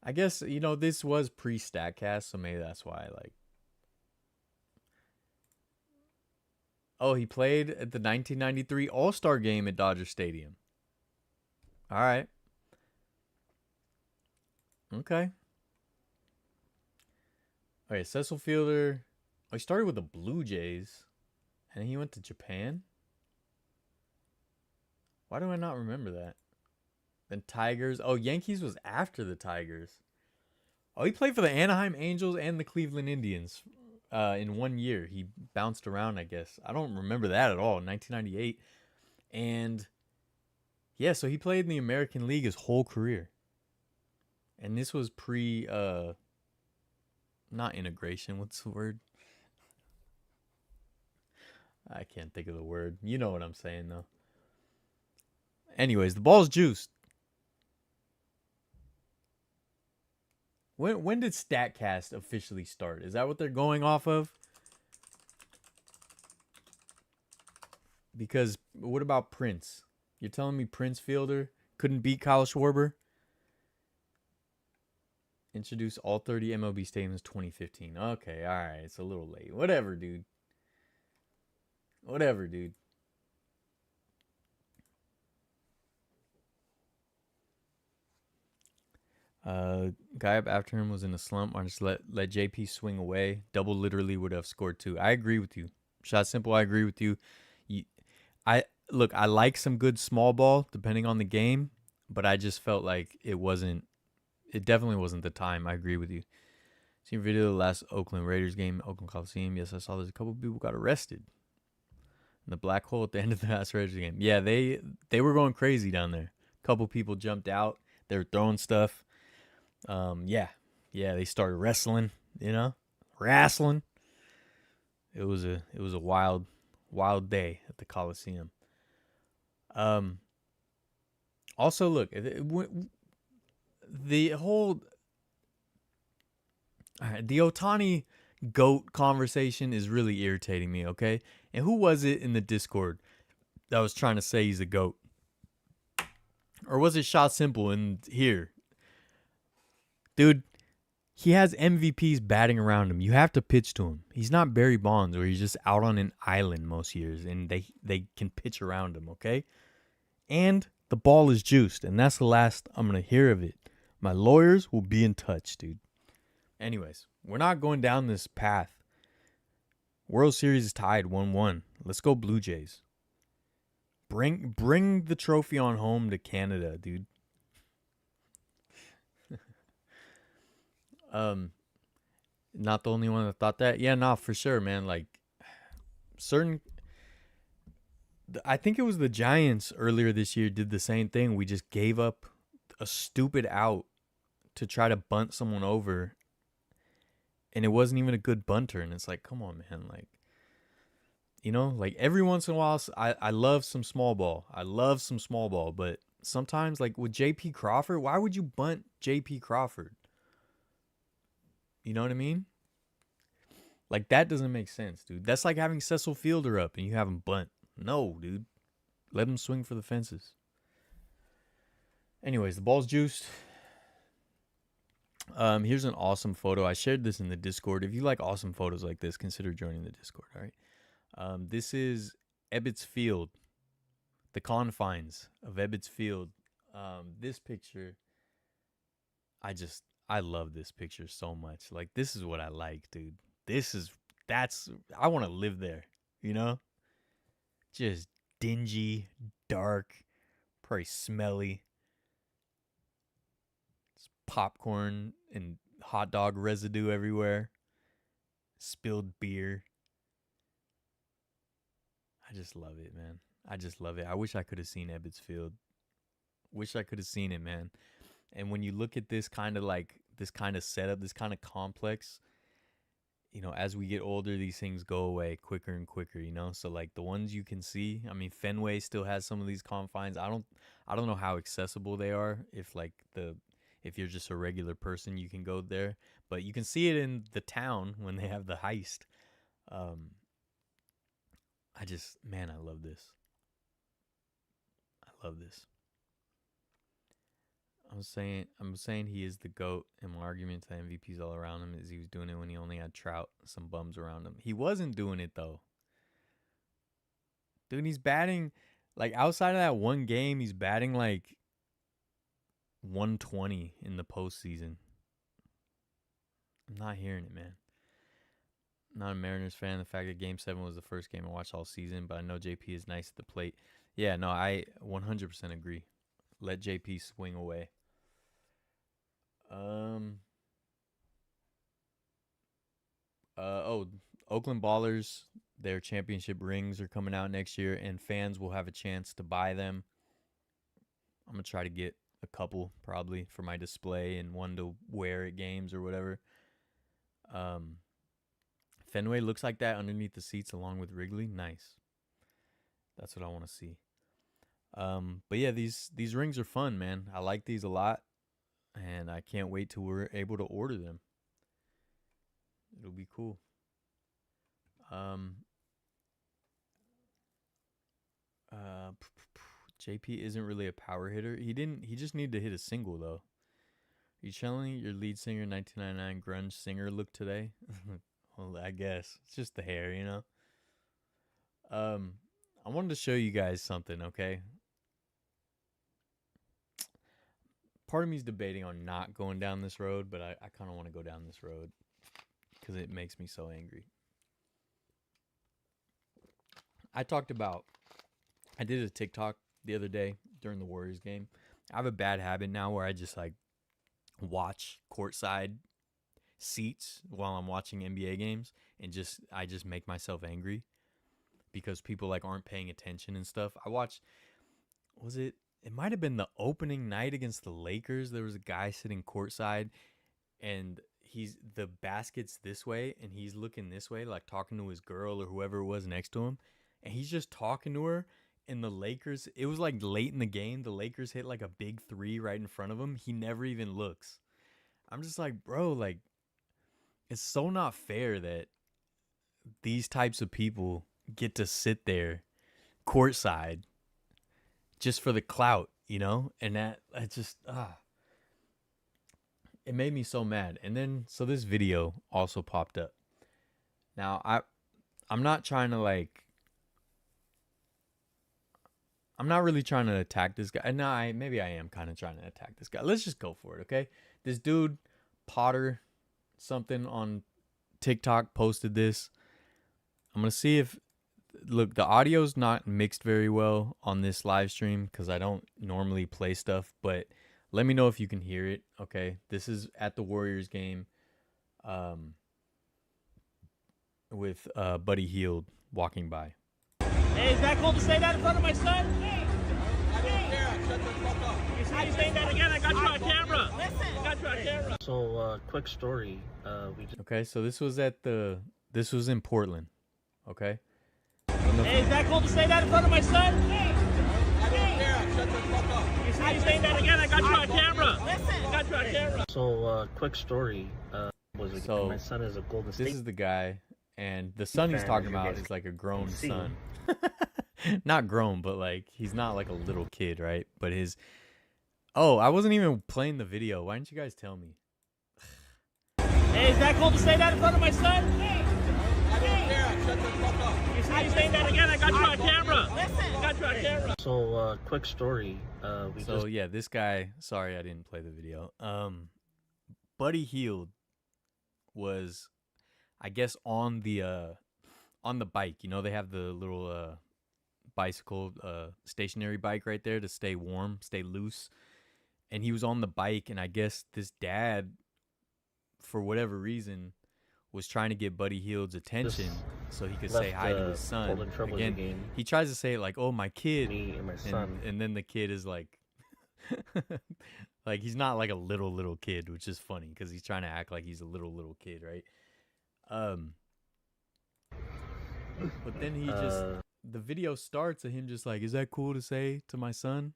I guess this was pre-Statcast, so maybe that's why. Like, oh, he played at the 1993 All-Star Game at Dodger Stadium. All right. Okay. All right, Cecil Fielder. Oh, he started with the Blue Jays, and he went to Japan. Why do I not remember that? Then Tigers. Oh, Yankees was after the Tigers. Oh, he played for the Anaheim Angels and the Cleveland Indians in 1 year. He bounced around, I guess. I don't remember that at all. 1998. And yeah, so he played in the American League his whole career. And this was pre, not integration. What's the word? I can't think of the word. You know what I'm saying, though. Anyways, the ball's juiced. When did Statcast officially start? Is that what they're going off of? Because what about Prince? You're telling me Prince Fielder couldn't beat Kyle Schwarber? Introduced all 30 MLB stadiums 2015. Okay, all right. It's a little late. Whatever, dude. Whatever, dude. Guy up after him was in a slump. I just let JP swing away. Double literally would have scored two. I agree with you. Shot simple. I agree with you. I look. I like some good small ball depending on the game, but I just felt like it wasn't. It definitely wasn't the time. I agree with you. Seen a video of the last Oakland Raiders game, Oakland Coliseum. Yes, I saw there's a couple people got arrested in the black hole at the end of the last Raiders game. Yeah, they were going crazy down there. A couple people jumped out. They were throwing stuff. Yeah, they started wrestling. Wrestling. It was a wild day at the Coliseum. Also, look, the whole the Otani GOAT conversation is really irritating me. Okay, and who was it in the Discord that was trying to say he's a GOAT? Or was it Shot Simple in here? Dude, he has MVPs batting around him. You have to pitch to him. He's not Barry Bonds where he's just out on an island most years and they can pitch around him, okay? And the ball is juiced, and that's the last I'm going to hear of it. My lawyers will be in touch, dude. Anyways, we're not going down this path. World Series is tied 1-1. Let's go Blue Jays. Bring the trophy on home to Canada, dude. Not the only one that thought that. Yeah, nah, for sure, man. Like I think it was the Giants earlier this year did the same thing. We just gave up a stupid out to try to bunt someone over, and it wasn't even a good bunter. And it's like, come on, man. Like, like every once in a while, I love some small ball. But sometimes, like with J.P. Crawford, why would you bunt J.P. Crawford? You know what I mean? Like, that doesn't make sense, dude. That's like having Cecil Fielder up and you have him bunt. No, dude. Let him swing for the fences. Anyways, the ball's juiced. Here's an awesome photo. I shared this in the Discord. If you like awesome photos like this, consider joining the Discord, all right? This is Ebbets Field. The confines of Ebbets Field. This picture, I I love this picture so much. Like, this is what I like, dude. I want to live there, you know? Just dingy, dark, probably smelly. It's popcorn and hot dog residue everywhere. Spilled beer. I just love it, man. I just love it. I wish I could have seen Ebbets Field. Wish I could have seen it, man. And when you look at this kind of setup, this kind of complex, you know, as we get older, these things go away quicker and quicker, you know? So like the ones you can see, I mean, Fenway still has some of these confines. I don't know how accessible they are if you're just a regular person, you can go there, but you can see it in the town when they have the heist. I love this. I love this. I'm saying he is the GOAT, and my argument to MVPs all around him is he was doing it when he only had Trout, some bums around him. He wasn't doing it though. Dude, he's batting like outside of that one game, he's batting like 120 in the postseason. I'm not hearing it, man. I'm not a Mariners fan. The fact that Game 7 was the first game I watched all season, but I know JP is nice at the plate. Yeah, no, I 100% agree. Let JP swing away. Oakland Ballers, their championship rings are coming out next year, and fans will have a chance to buy them. I'm going to try to get a couple, probably, for my display and one to wear at games or whatever. Fenway looks like that underneath the seats along with Wrigley. Nice. That's what I want to see. But yeah, these rings are fun, man. I like these a lot, and I can't wait till we're able to order them. It'll be cool. JP isn't really a power hitter. He just needed to hit a single though. Are you telling your lead singer 1999 grunge singer look today? Well, I guess it's just the hair, you know. I wanted to show you guys something, okay? Part of me is debating on not going down this road, but I kind of want to go down this road because it makes me so angry. I did a TikTok the other day during the Warriors game. I have a bad habit now where I just like watch courtside seats while I'm watching NBA games, and I just make myself angry because people like aren't paying attention and stuff. It might have been the opening night against the Lakers. There was a guy sitting courtside, and the basket's this way, and he's looking this way, like talking to his girl or whoever it was next to him, and he's just talking to her. And the Lakers, it was like late in the game, the Lakers hit like a big three right in front of him. He never even looks. I'm just like, bro, like, it's so not fair that these types of people get to sit there courtside just for the clout, you know? And it made me so mad. And then, so this video also popped up. Now, I'm not trying to I'm not really trying to attack this guy. No, maybe I am kind of trying to attack this guy. Let's just go for it, okay? This dude, Potter, something on TikTok, posted this. I'm going to see if... Look, the audio's not mixed very well on this live stream because I don't normally play stuff, but let me know if you can hear it, okay? This is at the Warriors game with Buddy Hield walking by. Hey, is that cool to say that in front of my son? Hey, I don't care. Shut the fuck up. You see you saying that again? I got you on camera. Listen. I got you on camera. So, quick story. Okay, so this was in Portland, okay? Hey, is that cool to say that in front of my son? Hey, I don't care. Shut the fuck up. You see you saying that again? I got you on camera. Listen. I got you on camera. So, quick story. My son is a Golden State. This is the guy, and the son he's talking about is like a grown son. Not grown, but like he's not like a little kid, right? But I wasn't even playing the video. Why didn't you guys tell me? Hey, is that cool to say that in front of my son? Hey, I don't care. Shut the fuck up. You see you saying that again? I got you on camera. Listen. I got you on camera. So, quick story. Yeah, this guy. Sorry, I didn't play the video. Buddy Hield was, I guess, on the bike. You know, they have the little bicycle, stationary bike right there to stay warm, stay loose. And he was on the bike, and I guess this dad, for whatever reason, was trying to get Buddy Hield's attention so he could say hi to his son. Again, he tries to say it like, "Oh, my kid," me and my son, and then the kid is like, like he's not like a little kid, which is funny because he's trying to act like he's a little kid, right? But then he just the video starts of him just like, "Is that cool to say to my son?"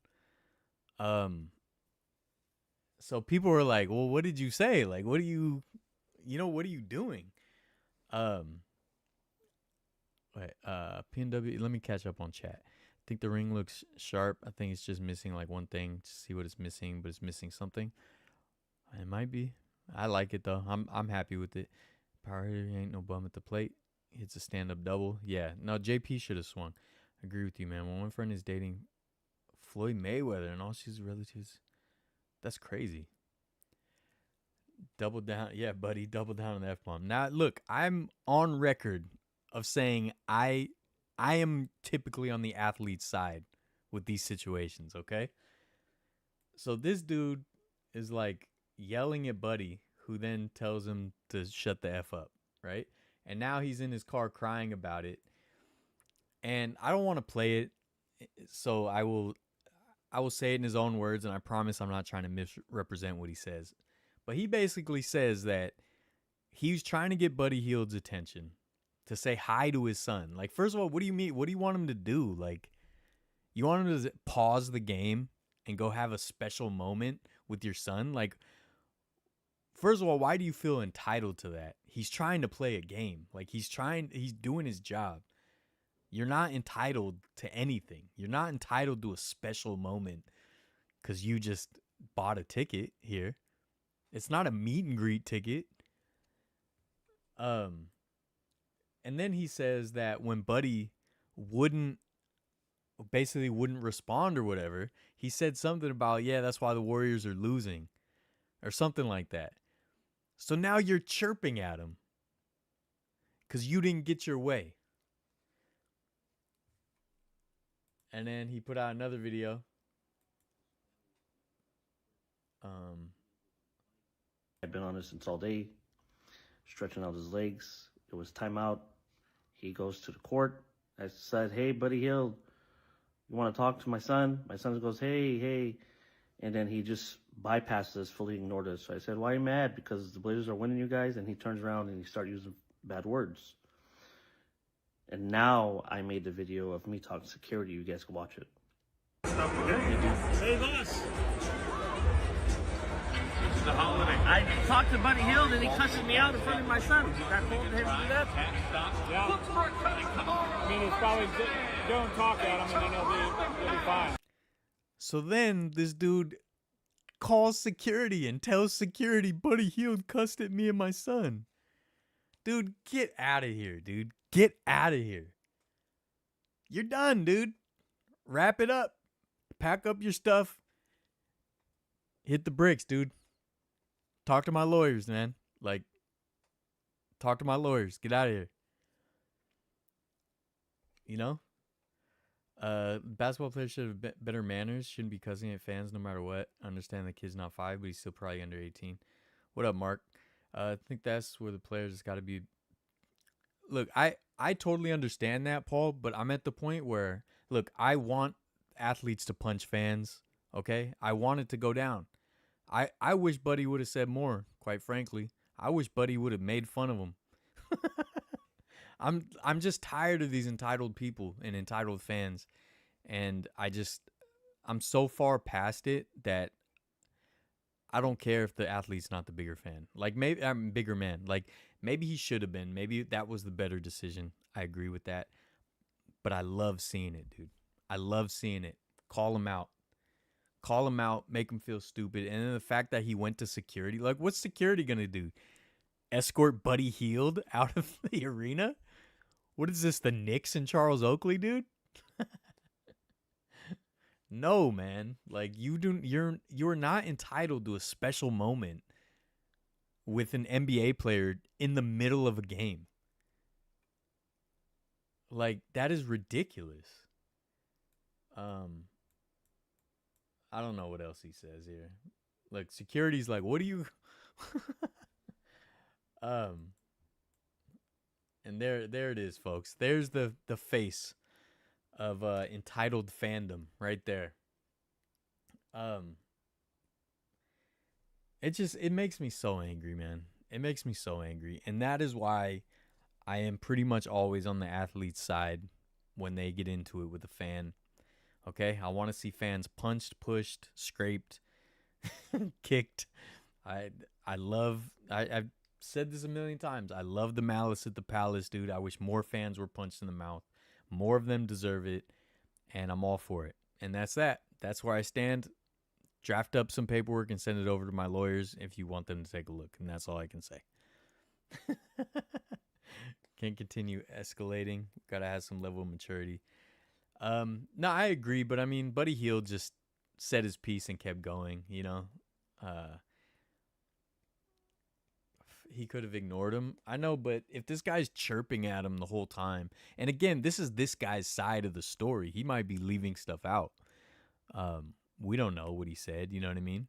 So people were like, "Well, what did you say? Like, what are you what are you doing?" Wait, PNW, let me catch up on chat. I think the ring looks sharp. I think it's just missing like one thing to see what it's missing, but it's missing something. It might be. I like it though. I'm happy with it. Power hitter ain't no bum at the plate. Hits a stand-up double. Yeah, no, JP should have swung. I agree with you, man. When one friend is dating Floyd Mayweather and all she's relatives, that's crazy. Double down. Yeah, buddy, double down on the F-bomb. Now, look, I'm on record of saying I am typically on the athlete's side with these situations, okay? So this dude is like yelling at Buddy, who then tells him to shut the F up, right? And now he's in his car crying about it. And I don't want to play it, so I will say it in his own words, and I promise I'm not trying to misrepresent what he says. But he basically says that he's trying to get Buddy Hield's attention to say hi to his son. Like, first of all, what do you mean? What do you want him to do? Like, you want him to pause the game and go have a special moment with your son? Like, first of all, why do you feel entitled to that? He's trying to play a game. Like, he's doing his job. You're not entitled to anything. You're not entitled to a special moment because you just bought a ticket here. It's not a meet and greet ticket. And then he says that when Buddy wouldn't respond or whatever, he said something about, yeah, that's why the Warriors are losing or something like that. So now you're chirping at him because you didn't get your way. And then he put out another video. I've been on this since all day, stretching out his legs. It was timeout. He goes to the court. I said, "Hey, Buddy Hield, you want to talk to my son?" My son goes, hey. And then he just bypasses us, fully ignored us. So I said, "Why are you mad?" "Because the Blazers are winning, you guys." And he turns around and he started using bad words. And now I made the video of me talking to security. You guys can watch it. Hey, boss. This is the holiday. I talked to Buddy Hield and he cusses me out in front of my son. Is that cool to him to do that? Yeah. I mean, he's probably don't talk at him and then he'll be fine. So then this dude calls security and tells security Buddy Hield cussed at me and my son. Dude, get out of here, dude. Get out of here. You're done, dude. Wrap it up. Pack up your stuff. Hit the bricks, dude. Talk to my lawyers, man. Like, talk to my lawyers. Get out of here. You know? Basketball players should have better manners. Shouldn't be cussing at fans no matter what. I understand the kid's not 5, but he's still probably under 18. What up, Mark? I think that's where the players has got to be. Look, I totally understand that, Paul, but I'm at the point where, look, I want athletes to punch fans, okay? I want it to go down. I wish Buddy would have said more, quite frankly. I wish Buddy would have made fun of him. I'm just tired of these entitled people and entitled fans, and I'm so far past it that I don't care if the athlete's not the bigger fan. Like, maybe I'm bigger man. Like, maybe he should have been. Maybe that was the better decision. I agree with that. But I love seeing it, dude. I love seeing it. Call him out. Call him out. Make him feel stupid. And then the fact that he went to security. Like, what's security going to do? Escort Buddy Hield out of the arena? What is this, the Knicks and Charles Oakley, dude? No, man. Like, you're not entitled to a special moment with an NBA player in the middle of a game. Like, that is ridiculous. I don't know what else he says here. Like, security's like, what do you and there it is, folks. There's the face of entitled fandom right there. It makes me so angry, man. It makes me so angry. And that is why I am pretty much always on the athlete's side when they get into it with a fan. Okay? I want to see fans punched, pushed, scraped, kicked. I've said this a million times. I love the malice at the palace, dude. I wish more fans were punched in the mouth. More of them deserve it, and I'm all for it. And that's that. That's where I stand. Draft up some paperwork and send it over to my lawyers if you want them to take a look. And that's all I can say. Can't continue escalating. Got to have some level of maturity. No, I agree. But, I mean, Buddy Hield just said his piece and kept going, you know. He could have ignored him. I know, but if this guy's chirping at him the whole time, and again, this is this guy's side of the story. He might be leaving stuff out. We don't know what he said. You know what I mean?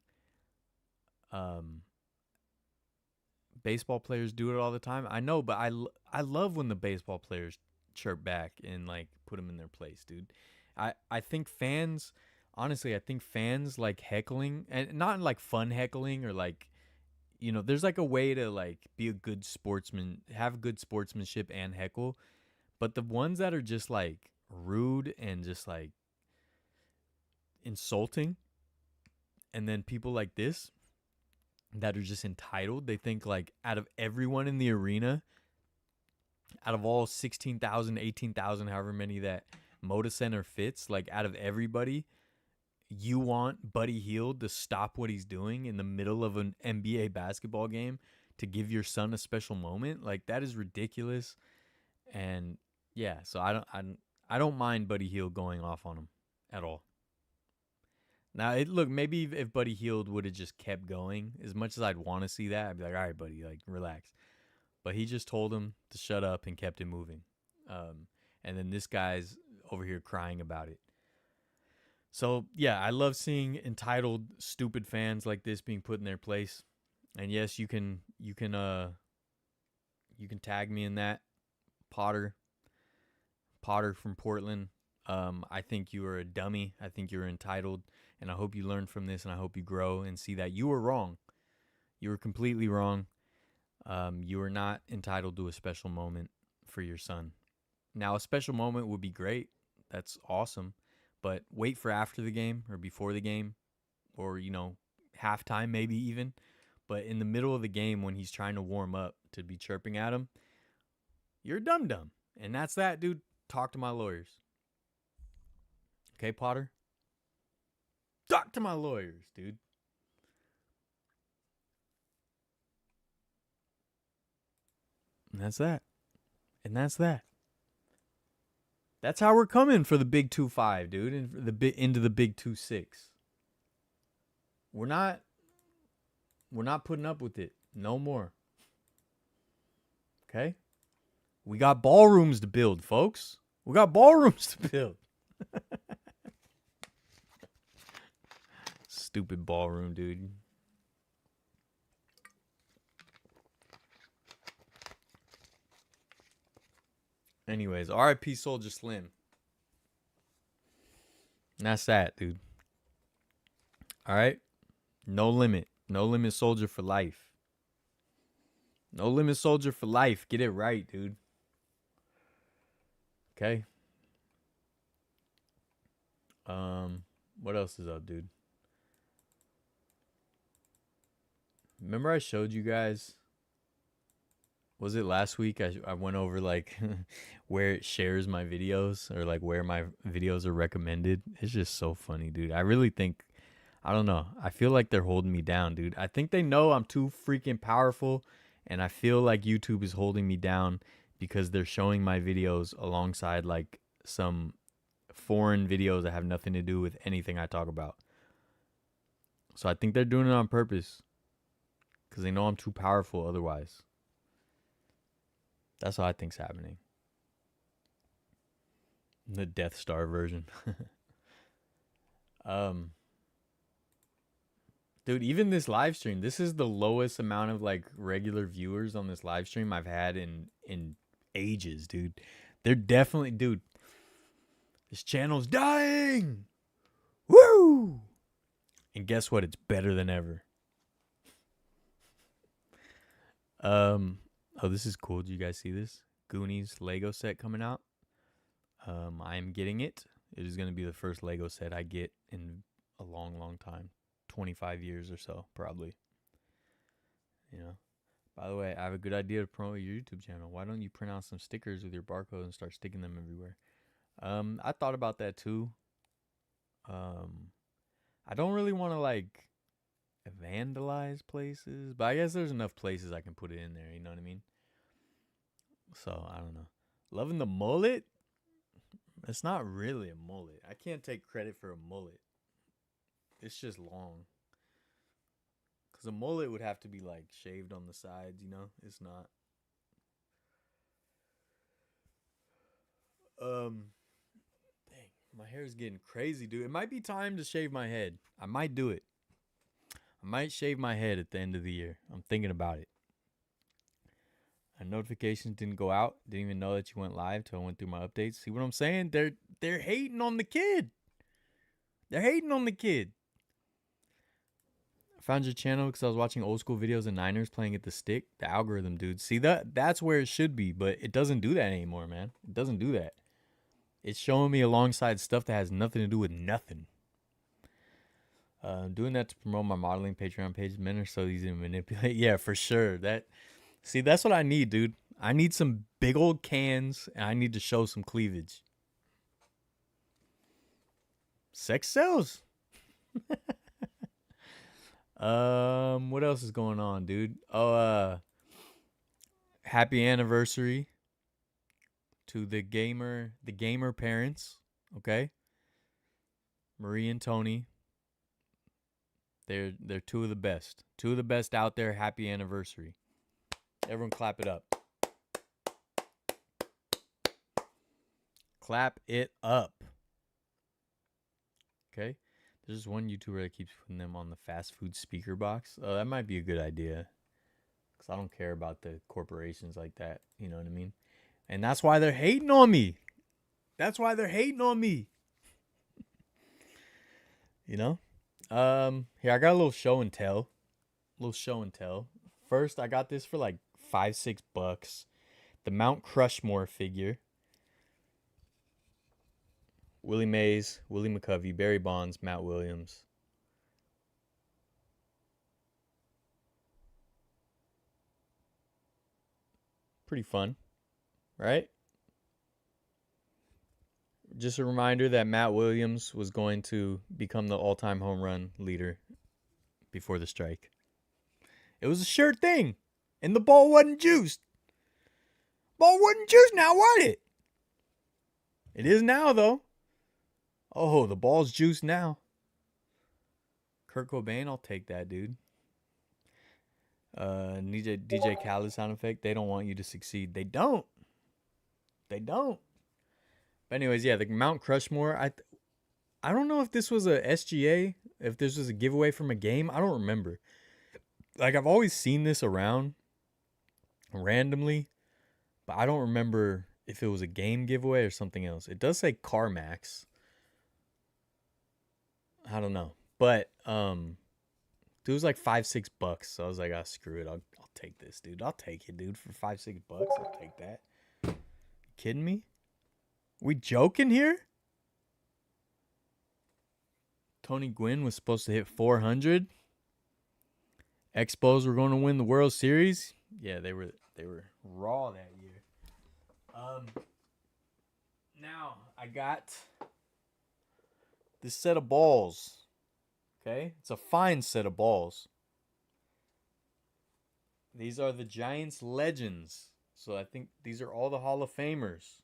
Baseball players do it all the time. I know, but I love when the baseball players chirp back and like put them in their place, dude. I think fans, honestly, I think fans like heckling, and not like fun heckling or like, you know, there's like a way to like be a good sportsman, have good sportsmanship and heckle. But the ones that are just like rude and just like insulting, and then people like this that are just entitled, they think like out of everyone in the arena, out of all 16,000, 18,000, however many that Moda Center fits, like out of everybody, you want Buddy Hield to stop what he's doing in the middle of an NBA basketball game to give your son a special moment? Like, that is ridiculous. And yeah, so I don't mind Buddy Hield going off on him at all. Now, look, maybe if Buddy Hield would have just kept going, as much as I'd want to see that, I'd be like, all right, buddy, like, relax. But he just told him to shut up and kept it moving. And then this guy's over here crying about it. So, yeah, I love seeing entitled, stupid fans like this being put in their place. And yes, you can tag me in that, Potter from Portland. I think you are a dummy. I think you're entitled, and I hope you learn from this, and I hope you grow and see that you were wrong. You were completely wrong. You are not entitled to a special moment for your son. Now, a special moment would be great. That's awesome. But wait for after the game or before the game or, you know, halftime maybe even. But in the middle of the game when he's trying to warm up to be chirping at him, you're a dum-dum. And that's that, dude. Talk to my lawyers. Okay, Potter? Talk to my lawyers, dude. And that's that. And that's that. That's how we're coming for the big 2-5, dude, and into the big 2-6. We're not putting up with it no more. Okay? We got ballrooms to build, folks. We got ballrooms to build. Stupid ballroom, dude. Anyways, RIP Soldier Slim. And that's that, dude. All right? No limit. No limit soldier for life. No limit soldier for life. Get it right, dude. Okay? What else is up, dude? Remember I showed you guys, was it last week? I went over like where it shares my videos or like where my videos are recommended. It's just so funny, dude. I really think, I don't know. I feel like they're holding me down, dude. I think they know I'm too freaking powerful, and I feel like YouTube is holding me down because they're showing my videos alongside like some foreign videos that have nothing to do with anything I talk about. So I think they're doing it on purpose. because they know I'm too powerful otherwise. That's what I think's happening. The Death Star version. Dude, even this live stream, this is the lowest amount of like regular viewers on this live stream I've had in ages, dude. They're definitely, dude. This channel's dying. Woo! And guess what? It's better than ever. Oh, this is cool. Do you guys see this? Goonies Lego set coming out. I am getting it. It is going to be the first Lego set I get in a long, long time. 25 years or so, probably. You know. By the way, I have a good idea to promote your YouTube channel. Why don't you print out some stickers with your barcode and start sticking them everywhere? I thought about that too. I don't really want to like vandalize places, but I guess there's enough places I can put it in there, you know what I mean? So, I don't know. Loving the mullet? It's not really a mullet. I can't take credit for a mullet. It's just long. Because a mullet would have to be like shaved on the sides, you know? It's not. Dang, my hair is getting crazy, dude. It might be time to shave my head. I might do it. I might shave my head at the end of the year. I'm thinking about it. Notifications didn't go out. Didn't even know that you went live till I went through my updates. See what I'm saying? They're hating on the kid. They're hating on the kid. I found your channel because I was watching old school videos of Niners playing at the stick. The algorithm, dude. See, that's where it should be, but it doesn't do that anymore, man. It doesn't do that. It's showing me alongside stuff that has nothing to do with nothing. Doing that to promote my modeling Patreon page. Men are so easy to manipulate. Yeah, for sure. See, that's what I need, dude. I need some big old cans, and I need to show some cleavage. Sex sells. What else is going on, dude? Oh, happy anniversary to the gamer parents. Okay, Marie and Tony. They're two of the best. Two of the best out there. Happy anniversary. Everyone clap it up. Clap it up. Okay. There's one YouTuber that keeps putting them on the fast food speaker box. Oh, that might be a good idea. Because I don't care about the corporations like that. You know what I mean? And that's why they're hating on me. That's why they're hating on me. You know? Here, I got a little show and tell. First, I got this for like $5-6. The Mount Crushmore figure. Willie Mays, Willie McCovey, Barry Bonds, Matt Williams. Pretty fun, right? Just a reminder that Matt Williams was going to become the all-time home run leader before the strike. It was a sure thing. And the ball wasn't juiced. Ball wasn't juiced now, was it? It is now, though. Oh, the ball's juiced now. Kurt Cobain, I'll take that, dude. DJ Khaled sound effect. They don't want you to succeed. They don't. But anyways, yeah, the Mount Crushmore. I don't know if this was a SGA, if this was a giveaway from a game. I don't remember. Like, I've always seen this around randomly, but I don't remember if it was a game giveaway or something else. It does say CarMax. I don't know. But it was like $5-6. So I was like, screw it. I'll take this, dude. I'll take it, dude. For $5-6, I'll take that. You kidding me? We joking here? Tony Gwynn was supposed to hit 400. Expos were going to win the World Series. Yeah, they were raw that year. Now I got this set of balls. Okay, it's a fine set of balls. These are the Giants Legends. So I think these are all the Hall of Famers.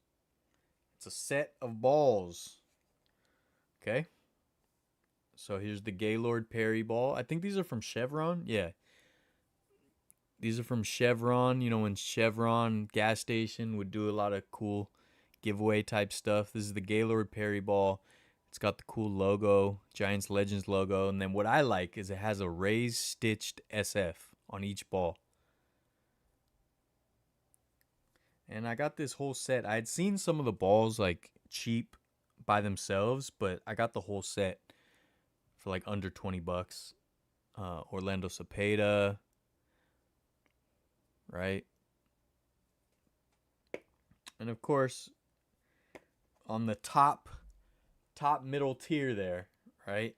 It's a set of balls. Okay. So here's the Gaylord Perry ball. I think these are from Chevron. Yeah. These are from Chevron. You know, when Chevron gas station would do a lot of cool giveaway type stuff. This is the Gaylord Perry ball. It's got the cool logo, Giants Legends logo. And then what I like is it has a raised stitched SF on each ball. And I got this whole set. I had seen some of the balls like cheap by themselves, but I got the whole set for like under $20. Orlando Cepeda, right? And of course, on the top middle tier there, right?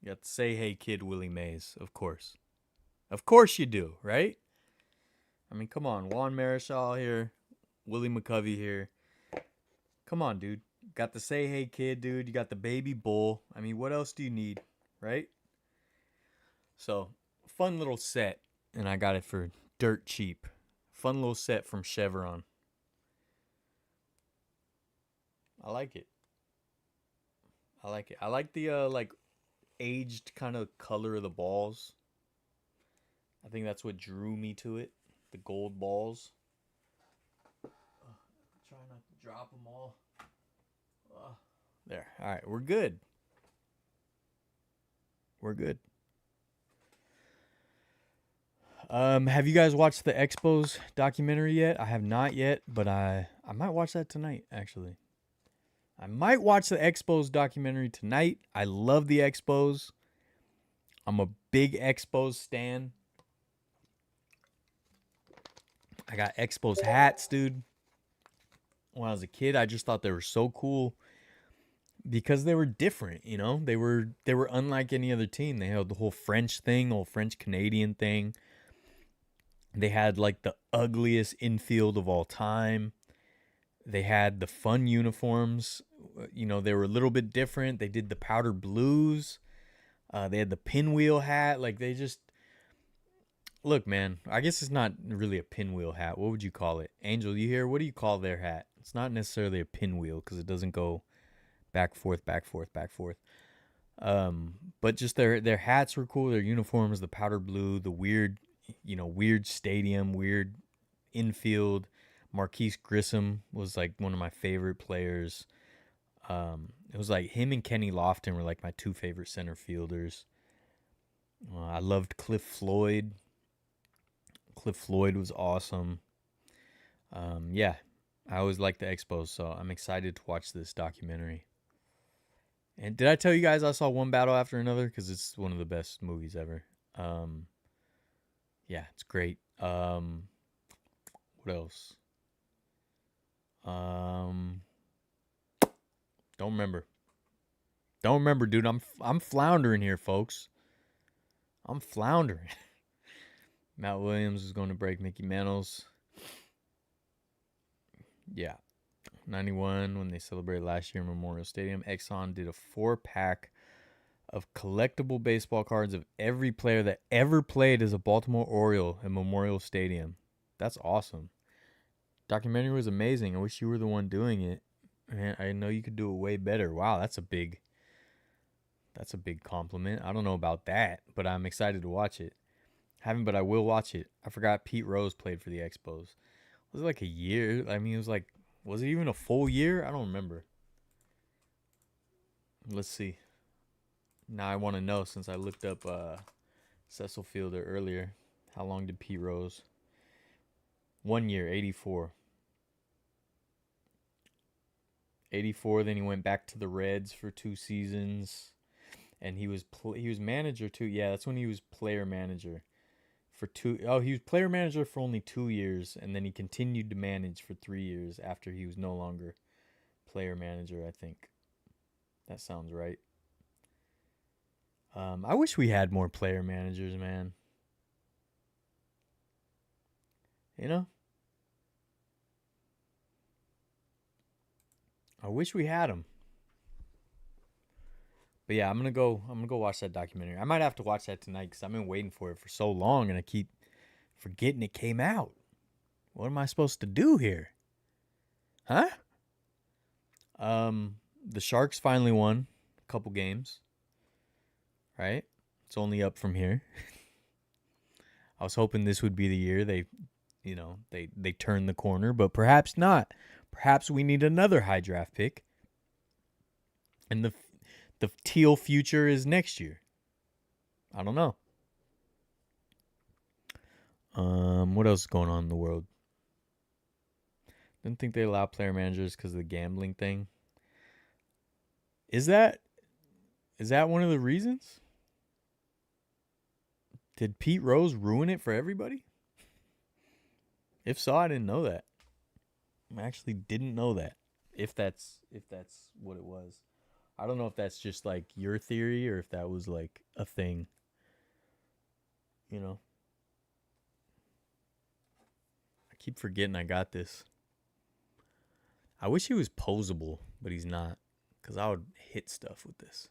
You got the Say Hey Kid Willie Mays, of course. Of course you do, right? I mean, come on. Juan Marichal here. Willie McCovey here. Come on, dude. Got the Say Hey Kid, dude. You got the Baby Bull. I mean, what else do you need, right? So, fun little set. And I got it for dirt cheap. Fun little set from Chevron. I like it. I like it. I like the like aged kind of color of the balls. I think that's what drew me to it. The gold balls. Try not to drop them all. There. All right, we're good. We're good. Have you guys watched the Expos documentary yet? I have not yet, but I might watch that tonight, actually. I might watch the Expos documentary tonight. I love the Expos. I'm a big Expos stan. I got Expos hats, dude. When I was a kid, I just thought they were so cool because they were different, you know? They were unlike any other team. They had the whole French thing, the whole French-Canadian thing. They had like the ugliest infield of all time. They had the fun uniforms. You know, they were a little bit different. They did the powder blues. They had the pinwheel hat. Like, they just... Look, man, I guess it's not really a pinwheel hat. What would you call it? Angel, you here? What do you call their hat? It's not necessarily a pinwheel because it doesn't go back, forth, back, forth, back, forth. But just their hats were cool. Their uniforms, the powder blue, the weird, weird stadium, weird infield. Marquise Grissom was like one of my favorite players. It was like him and Kenny Lofton were like my two favorite center fielders. I loved Cliff Floyd. Cliff Floyd was awesome. Yeah, I always liked the Expos, so I'm excited to watch this documentary. And did I tell you guys I saw one battle after another? Because it's one of the best movies ever. Yeah, it's great. What else? Don't remember. Don't remember, dude. I'm floundering here, folks. I'm floundering. Matt Williams is going to break Mickey Mantle's. Yeah. 91, when they celebrated last year in Memorial Stadium, Exxon did a 4-pack of collectible baseball cards of every player that ever played as a Baltimore Oriole in Memorial Stadium. That's awesome. Documentary was amazing. I wish you were the one doing it. Man, I know you could do it way better. Wow, that's a big compliment. I don't know about that, but I'm excited to watch it. Haven't, but I will watch it. I forgot Pete Rose played for the Expos. Was it like a year? I mean, was it even a full year? I don't remember. Let's see. Now I want to know, since I looked up Cecil Fielder earlier. How long did Pete Rose? 1 year, 84. 84, then he went back to the Reds for 2 seasons. And he was manager too. Yeah, that's when he was player manager. He was player manager for only 2 years, and then he continued to manage for 3 years after he was no longer player manager, I think. That sounds right. I wish we had more player managers, man. You know? I wish we had them. But yeah, I'm gonna go watch that documentary. I might have to watch that tonight because I've been waiting for it for so long, and I keep forgetting it came out. What am I supposed to do here? Huh? The Sharks finally won a couple games. Right? It's only up from here. I was hoping this would be the year they turn the corner, but perhaps not. Perhaps we need another high draft pick, and the teal future is next year. I don't know. What else is going on in the world? Didn't think they allow player managers because of the gambling thing. Is that one of the reasons? Did Pete Rose ruin it for everybody? If so, I didn't know that. I actually didn't know that. If that's what it was. I don't know if that's just like your theory or if that was like a thing. You know? I keep forgetting I got this. I wish he was posable, but he's not. Because I would hit stuff with this.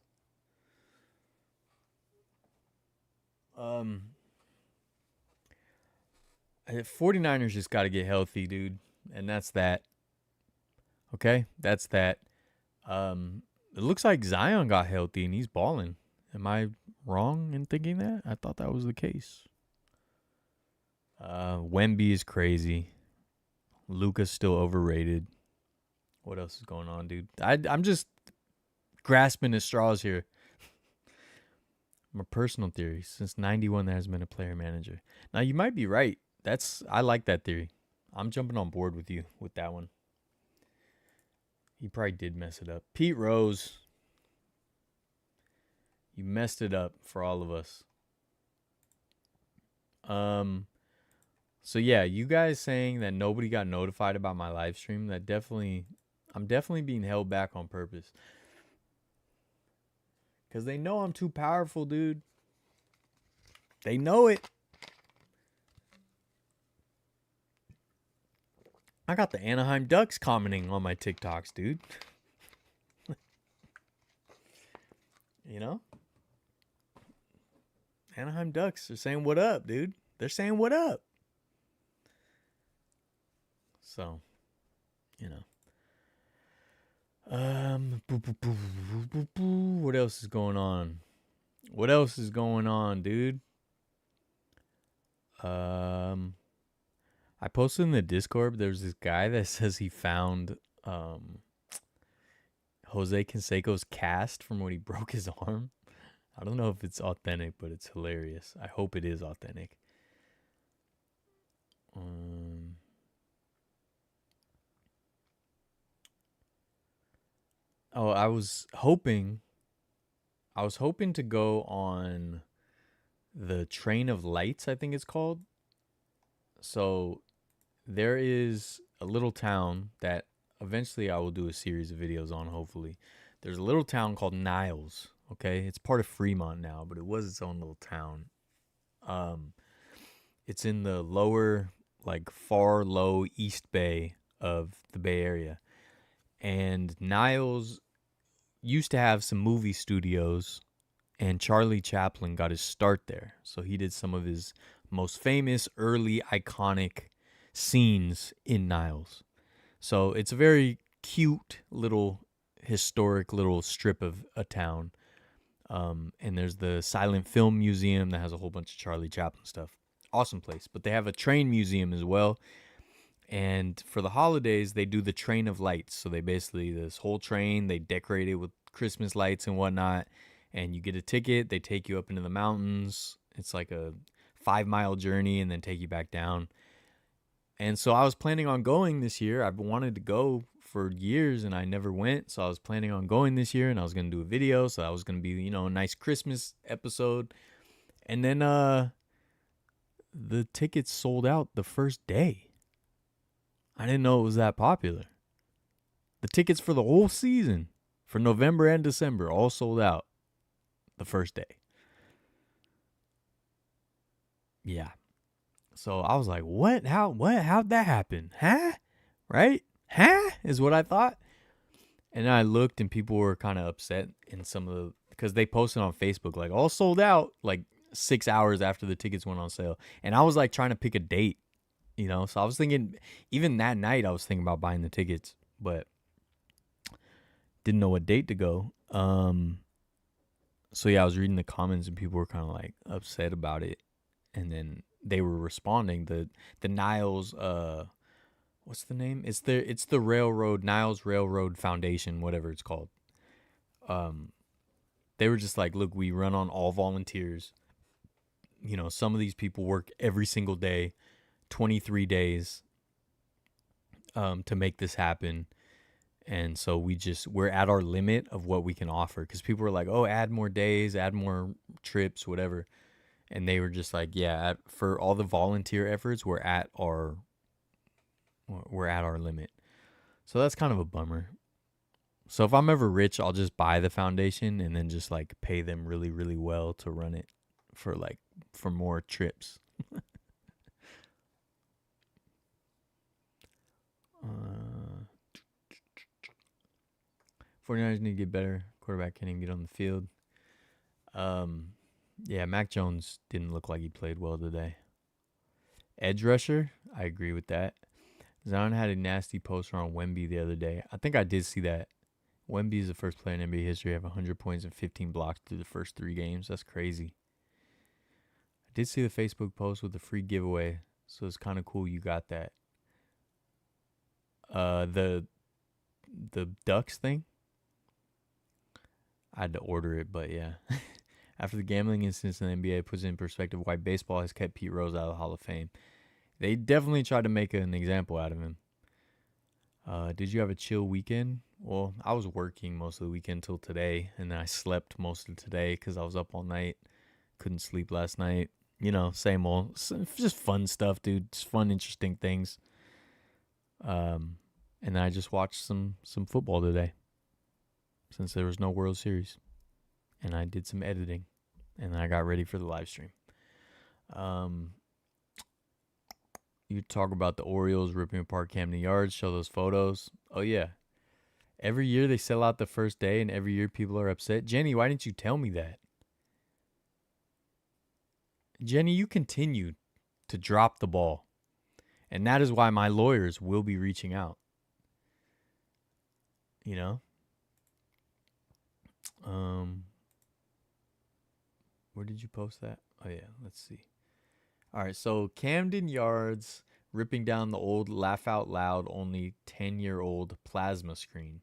49ers just got to get healthy, dude. And that's that. Okay? That's that. It looks like Zion got healthy and he's balling. Am I wrong in thinking that? I thought that was the case. Wemby is crazy. Luka's still overrated. What else is going on, dude? I'm just grasping at straws here. My personal theory. Since 91, there has been a player manager. Now, you might be right. I like that theory. I'm jumping on board with you with that one. He probably did mess it up. Pete Rose, you messed it up for all of us. So yeah, you guys saying that nobody got notified about my live stream, I'm definitely being held back on purpose. Because they know I'm too powerful, dude. They know it. I got the Anaheim Ducks commenting on my TikToks, dude. You know? Anaheim Ducks are saying what up, dude. They're saying what up. So, you know. What else is going on? What else is going on, dude? I posted in the Discord, there's this guy that says he found Jose Canseco's cast from when he broke his arm. I don't know if it's authentic, but it's hilarious. I hope it is authentic. I was hoping to go on the Train of Lights, I think it's called. So there is a little town that eventually I will do a series of videos on, hopefully. There's a little town called Niles, okay? It's part of Fremont now, but it was its own little town. It's in the lower, like far low East Bay of the Bay Area. And Niles used to have some movie studios, and Charlie Chaplin got his start there. So he did some of his most famous early iconic scenes in Niles. So it's a very cute little historic little strip of a town. And there's the Silent Film Museum that has a whole bunch of Charlie Chaplin stuff. Awesome place. But they have a train museum as well. And for the holidays, they do the Train of Lights. So they basically, this whole train, they decorate it with Christmas lights and whatnot. And you get a ticket. They take you up into the mountains. It's like a 5-mile journey and then take you back down. And so I was planning on going this year. I've wanted to go for years and I never went. So I was planning on going this year and I was going to do a video. So that was going to be, a nice Christmas episode. And then the tickets sold out the first day. I didn't know it was that popular. The tickets for the whole season, for November and December, all sold out the first day. Yeah. So I was like, what? How'd that happen? Huh? Right? Huh? Is what I thought. And then I looked and people were kind of upset in because they posted on Facebook, like, all sold out, like 6 hours after the tickets went on sale. And I was like trying to pick a date. So I was thinking, even that night, I was thinking about buying the tickets, but didn't know what date to go. So yeah, I was reading the comments and people were kind of like upset about it. And then they were responding. The Niles what's the name? It's the railroad, Niles Railroad Foundation, whatever it's called. They were just like, look, we run on all volunteers. You know, some of these people work every single day, 23 days, to make this happen. And so we're at our limit of what we can offer, because people were like, oh, add more days, add more trips, whatever. And they were just like, yeah, for all the volunteer efforts, we're at our limit. So that's kind of a bummer. So if I'm ever rich, I'll just buy the foundation and then just like pay them really, really well to run it for more trips. 49ers need to get better. Quarterback can't even get on the field. Yeah, Mac Jones didn't look like he played well today. Edge rusher, I agree with that. Zion had a nasty poster on Wemby the other day. I think I did see that. Wemby is the first player in NBA history to have 100 points and 15 blocks through the first 3 games. That's crazy. I did see the Facebook post with the free giveaway, so it's kind of cool you got that. The Ducks thing, I had to order it, but yeah. After the gambling incidents in the NBA, it puts in perspective why baseball has kept Pete Rose out of the Hall of Fame. They definitely tried to make an example out of him. Did you have a chill weekend? Well, I was working most of the weekend till today, and then I slept most of today because I was up all night. Couldn't sleep last night. You know, same old. Just fun stuff, dude. Just fun, interesting things. And then I just watched some football today, since there was no World Series. And I did some editing, and then I got ready for the live stream. You talk about the Orioles ripping apart Camden Yards, show those photos. Oh, yeah. Every year they sell out the first day, and every year people are upset. Jenny, why didn't you tell me that? Jenny, you continued to drop the ball. And that is why my lawyers will be reaching out. You know? Where did you post that? Oh, yeah. Let's see. All right. So Camden Yards ripping down the old laugh out loud, only 10-year-old plasma screen.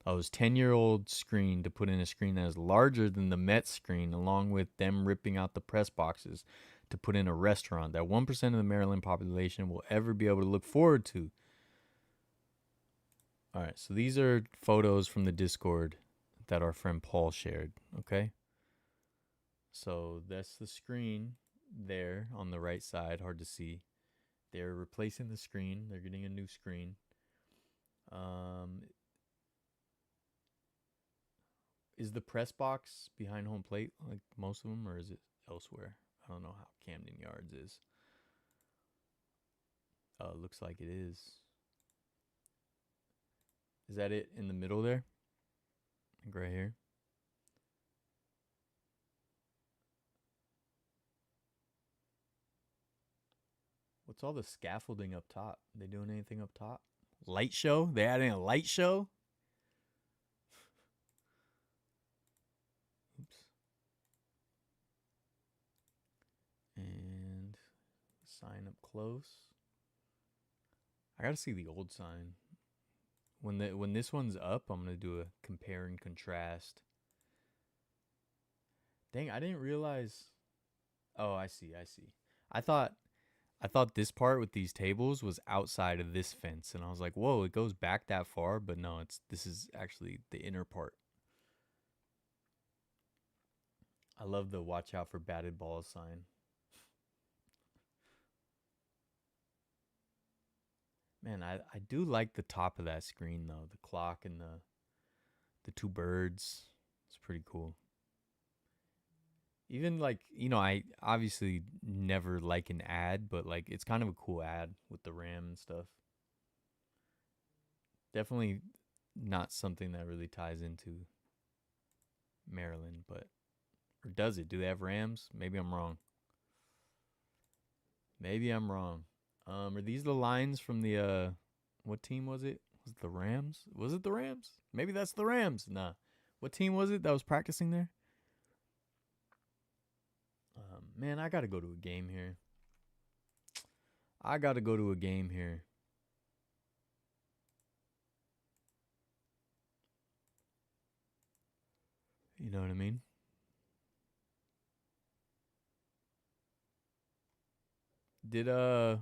I was 10-year-old screen to put in a screen that is larger than the Mets screen, along with them ripping out the press boxes to put in a restaurant that 1% of the Maryland population will ever be able to look forward to. All right. So these are photos from the Discord that our friend Paul shared. Okay. So that's the screen there on the right side. Hard to see. They're replacing the screen. They're getting a new screen. Is the press box behind home plate like most of them, or is it elsewhere? I don't know how Camden Yards is. Looks like it is. Is that it in the middle there? Like right here? What's all the scaffolding up top? They doing anything up top? Light show? They adding a light show? Oops. And sign up close. I gotta see the old sign. When this one's up, I'm gonna do a compare and contrast. Dang, I didn't realize. Oh, I see. I thought this part with these tables was outside of this fence, and I was like, whoa, it goes back that far, but no, this is actually the inner part. I love the watch out for batted balls sign. Man, I do like the top of that screen though, the clock and the 2 birds. It's pretty cool. Even like, you know, I obviously never like an ad, but like it's kind of a cool ad with the Ram and stuff. Definitely not something that really ties into Maryland, but or does it? Do they have Rams? Maybe I'm wrong. Are these the lines from the what team was it? Was it the Rams? Was it the Rams? Maybe that's the Rams. Nah. What team was it that was practicing there? Man, I gotta go to a game here. I got to go to a game here. You know what I mean? Did the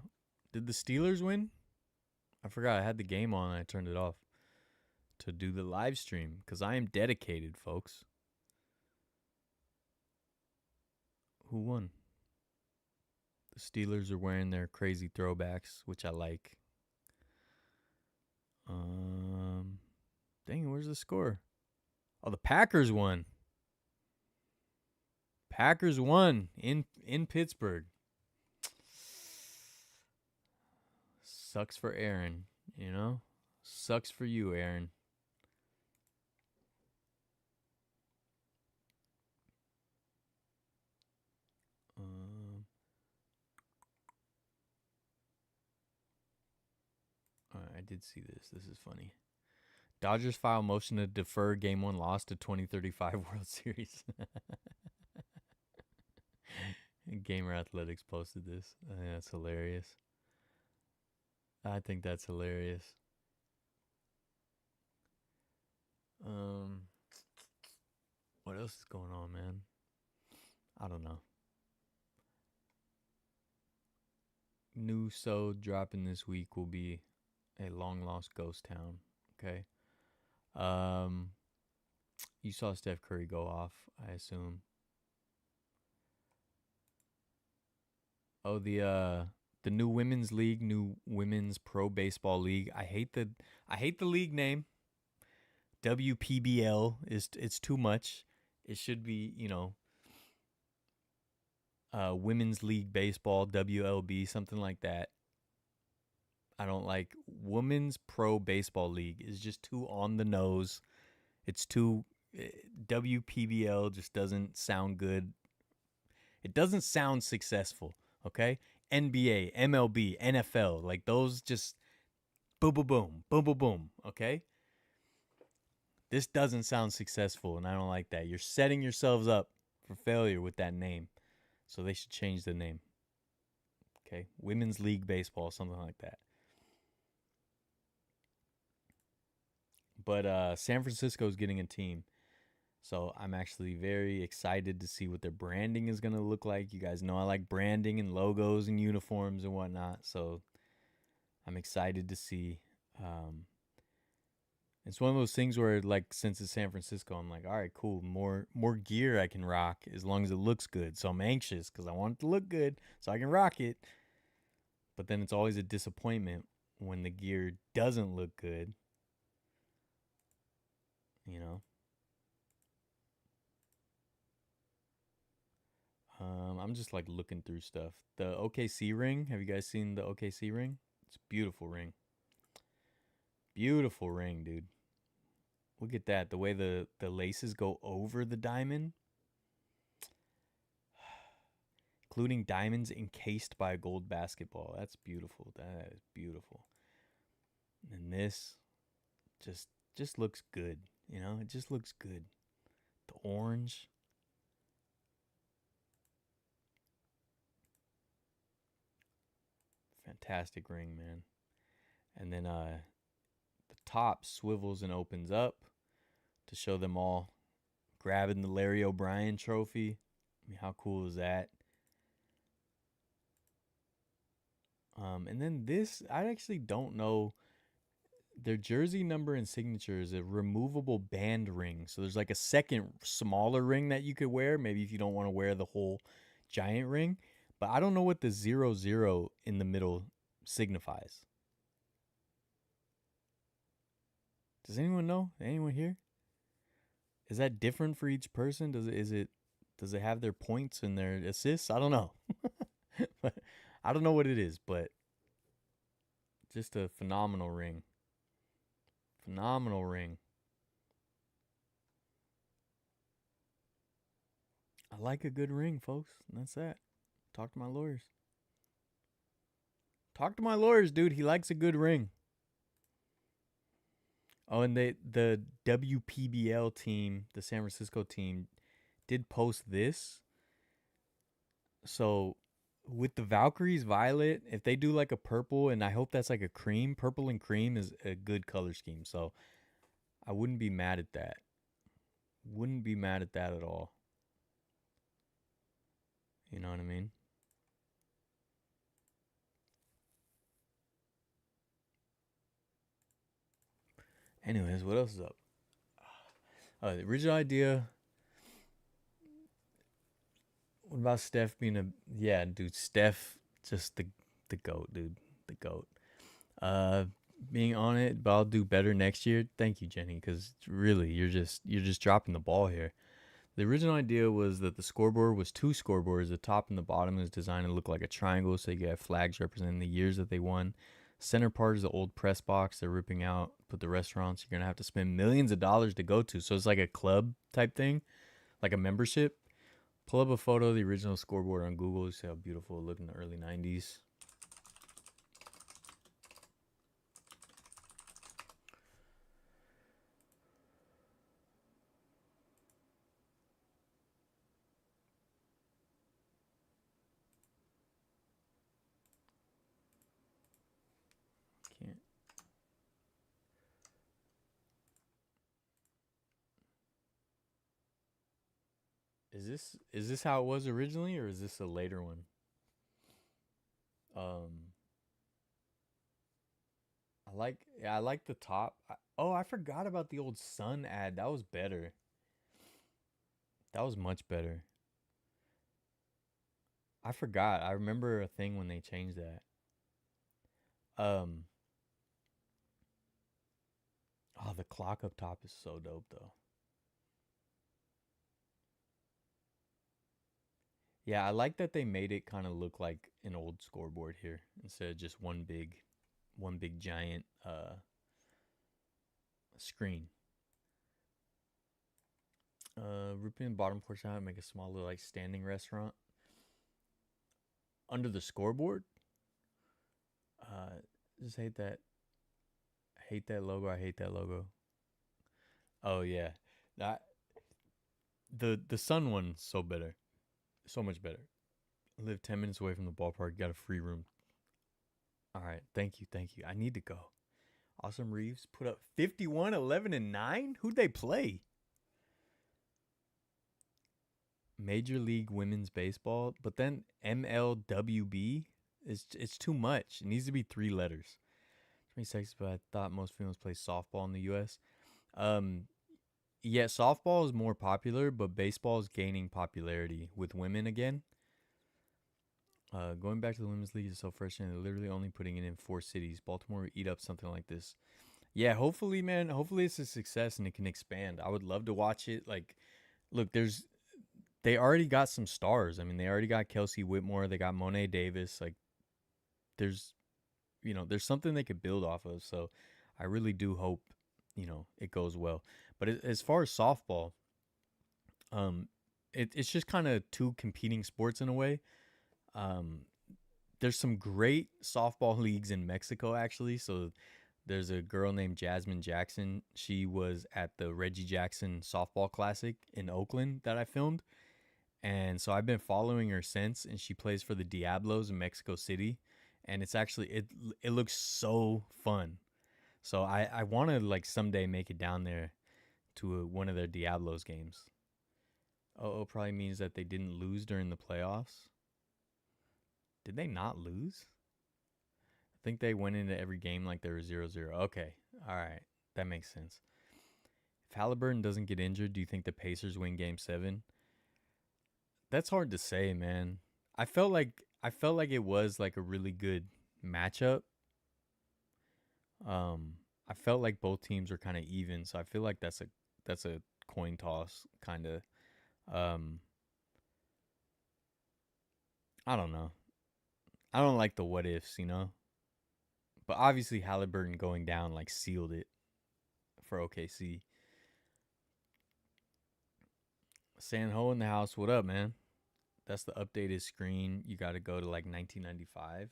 Steelers win? I forgot I had the game on and I turned it off to do the live stream because I am dedicated, folks. Who won? The Steelers are wearing their crazy throwbacks, which I like. Dang, where's the score? Oh, the Packers won. Packers won in Pittsburgh. Sucks for Aaron, you know? Sucks for you, Aaron. I did see this. This is funny. Dodgers file motion to defer Game 1 loss to 2035 World Series. Gamer Athletics posted this. That's hilarious. I think that's hilarious. What else is going on, man? I don't know. New sode dropping this week will be a long lost ghost town. Okay. You saw Steph Curry go off, I assume. Oh, the new women's league, new women's pro baseball league. I hate the league name. WPBL it's too much. It should be, women's league baseball, WLB, something like that. I don't like women's pro baseball league. Is just too on the nose. It's too WPBL just doesn't sound good. It doesn't sound successful, okay? NBA, MLB, NFL, like those just boom, boom, boom, boom, boom, boom, okay? This doesn't sound successful, and I don't like that. You're setting yourselves up for failure with that name, so they should change the name, okay? Women's League Baseball, something like that. But San Francisco is getting a team. So I'm actually very excited to see what their branding is going to look like. You guys know I like branding and logos and uniforms and whatnot. So I'm excited to see. It's one of those things where, like, since it's San Francisco, I'm like, all right, cool. More gear I can rock as long as it looks good. So I'm anxious because I want it to look good so I can rock it. But then it's always a disappointment when the gear doesn't look good. You know? I'm just like looking through stuff. The OKC ring. Have you guys seen the OKC ring? It's a beautiful ring. Beautiful ring, dude. Look at that. The way the laces go over the diamond. Including diamonds encased by a gold basketball. That's beautiful. That is beautiful. And this just looks good. You know, it just looks good. The orange. Fantastic ring, man. And then the top swivels and opens up to show them all grabbing the Larry O'Brien trophy. I mean, how cool is that? And then this, I actually don't know. Their jersey number and signature is a removable band ring. So there's like a second smaller ring that you could wear. Maybe if you don't want to wear the whole giant ring. But I don't know what the 00 in the middle signifies. Does anyone know? Anyone here? Is that different for each person? Does it have their points and their assists? I don't know. But I don't know what it is, but just a phenomenal ring. Phenomenal ring. I like a good ring, folks. And that's that. Talk to my lawyers. Talk to my lawyers, dude. He likes a good ring. Oh, and the WPBL team, the San Francisco team, did post this. So with the Valkyries violet, if they do like a purple, and I hope that's like a cream, purple and cream is a good color scheme. So I wouldn't be mad at that. Wouldn't be mad at that at all. You know what I mean? Anyways, what else is up? The original idea. What about Steph being a dude? Steph, just the goat, dude, the goat. Being on it, but I'll do better next year. Thank you, Jenny, because really, you're just dropping the ball here. The original idea was that the scoreboard was 2 scoreboards. The top and the bottom is designed to look like a triangle, so you have flags representing the years that they won. Center part is the old press box they're ripping out, but the restaurants you're gonna have to spend millions of dollars to go to. So it's like a club type thing, like a membership. Pull up a photo of the original scoreboard on Google. You see how beautiful it looked in the early 90s. Can't. Is this how it was originally, or is this a later one? Um, I like the top. I forgot about the old Sun ad. That was better. That was much better. I forgot. I remember a thing when they changed that. Um, the clock up top is so dope though. Yeah, I like that they made it kind of look like an old scoreboard here instead of just one big giant screen. Ripping the bottom portion out and make a small little like standing restaurant under the scoreboard. Just hate that. Hate that logo. I hate that logo. Oh yeah, that the Sun one's so better, so much better. Live 10 minutes away from the ballpark. Got a free room. All right, thank you, thank you. I need to go. Awesome Reeves put up 51, 11, and 9. Who'd they play? Major League Women's Baseball, but then MLWB is it's too much. It needs to be 3 letters. 26, but I thought most females play softball in the U.S. Yeah, softball is more popular, but baseball is gaining popularity with women again. Going back to the women's league is so frustrating. They're literally only putting it in 4 cities. Baltimore would eat up something like this. Yeah, hopefully, man. Hopefully it's a success and it can expand. I would love to watch it. Like, look, they already got some stars. I mean, they already got Kelsey Whitmore. They got Monet Davis. Like, there's something they could build off of. So I really do hope, it goes well. But as far as softball, it's just kind of 2 competing sports in a way. There's some great softball leagues in Mexico, actually. So there's a girl named Jasmine Jackson. She was at the Reggie Jackson Softball Classic in Oakland that I filmed. And so I've been following her since, and she plays for the Diablos in Mexico City. And it's actually, it looks so fun. So I want to like someday make it down there to one of their Diablos games. Probably means that they didn't lose during the playoffs. Did they not lose? I think they went into every game like they were 0-0. Okay. All right. That makes sense. If Halliburton doesn't get injured, do you think the Pacers win game 7? That's hard to say, man. I felt like it was like a really good matchup. I felt like both teams were kind of even, so I feel like that's a coin toss kind of. I don't know. I don't like the what ifs, But obviously Halliburton going down like sealed it for OKC. San Ho in the house. What up, man? That's the updated screen. You got to go to like 1995.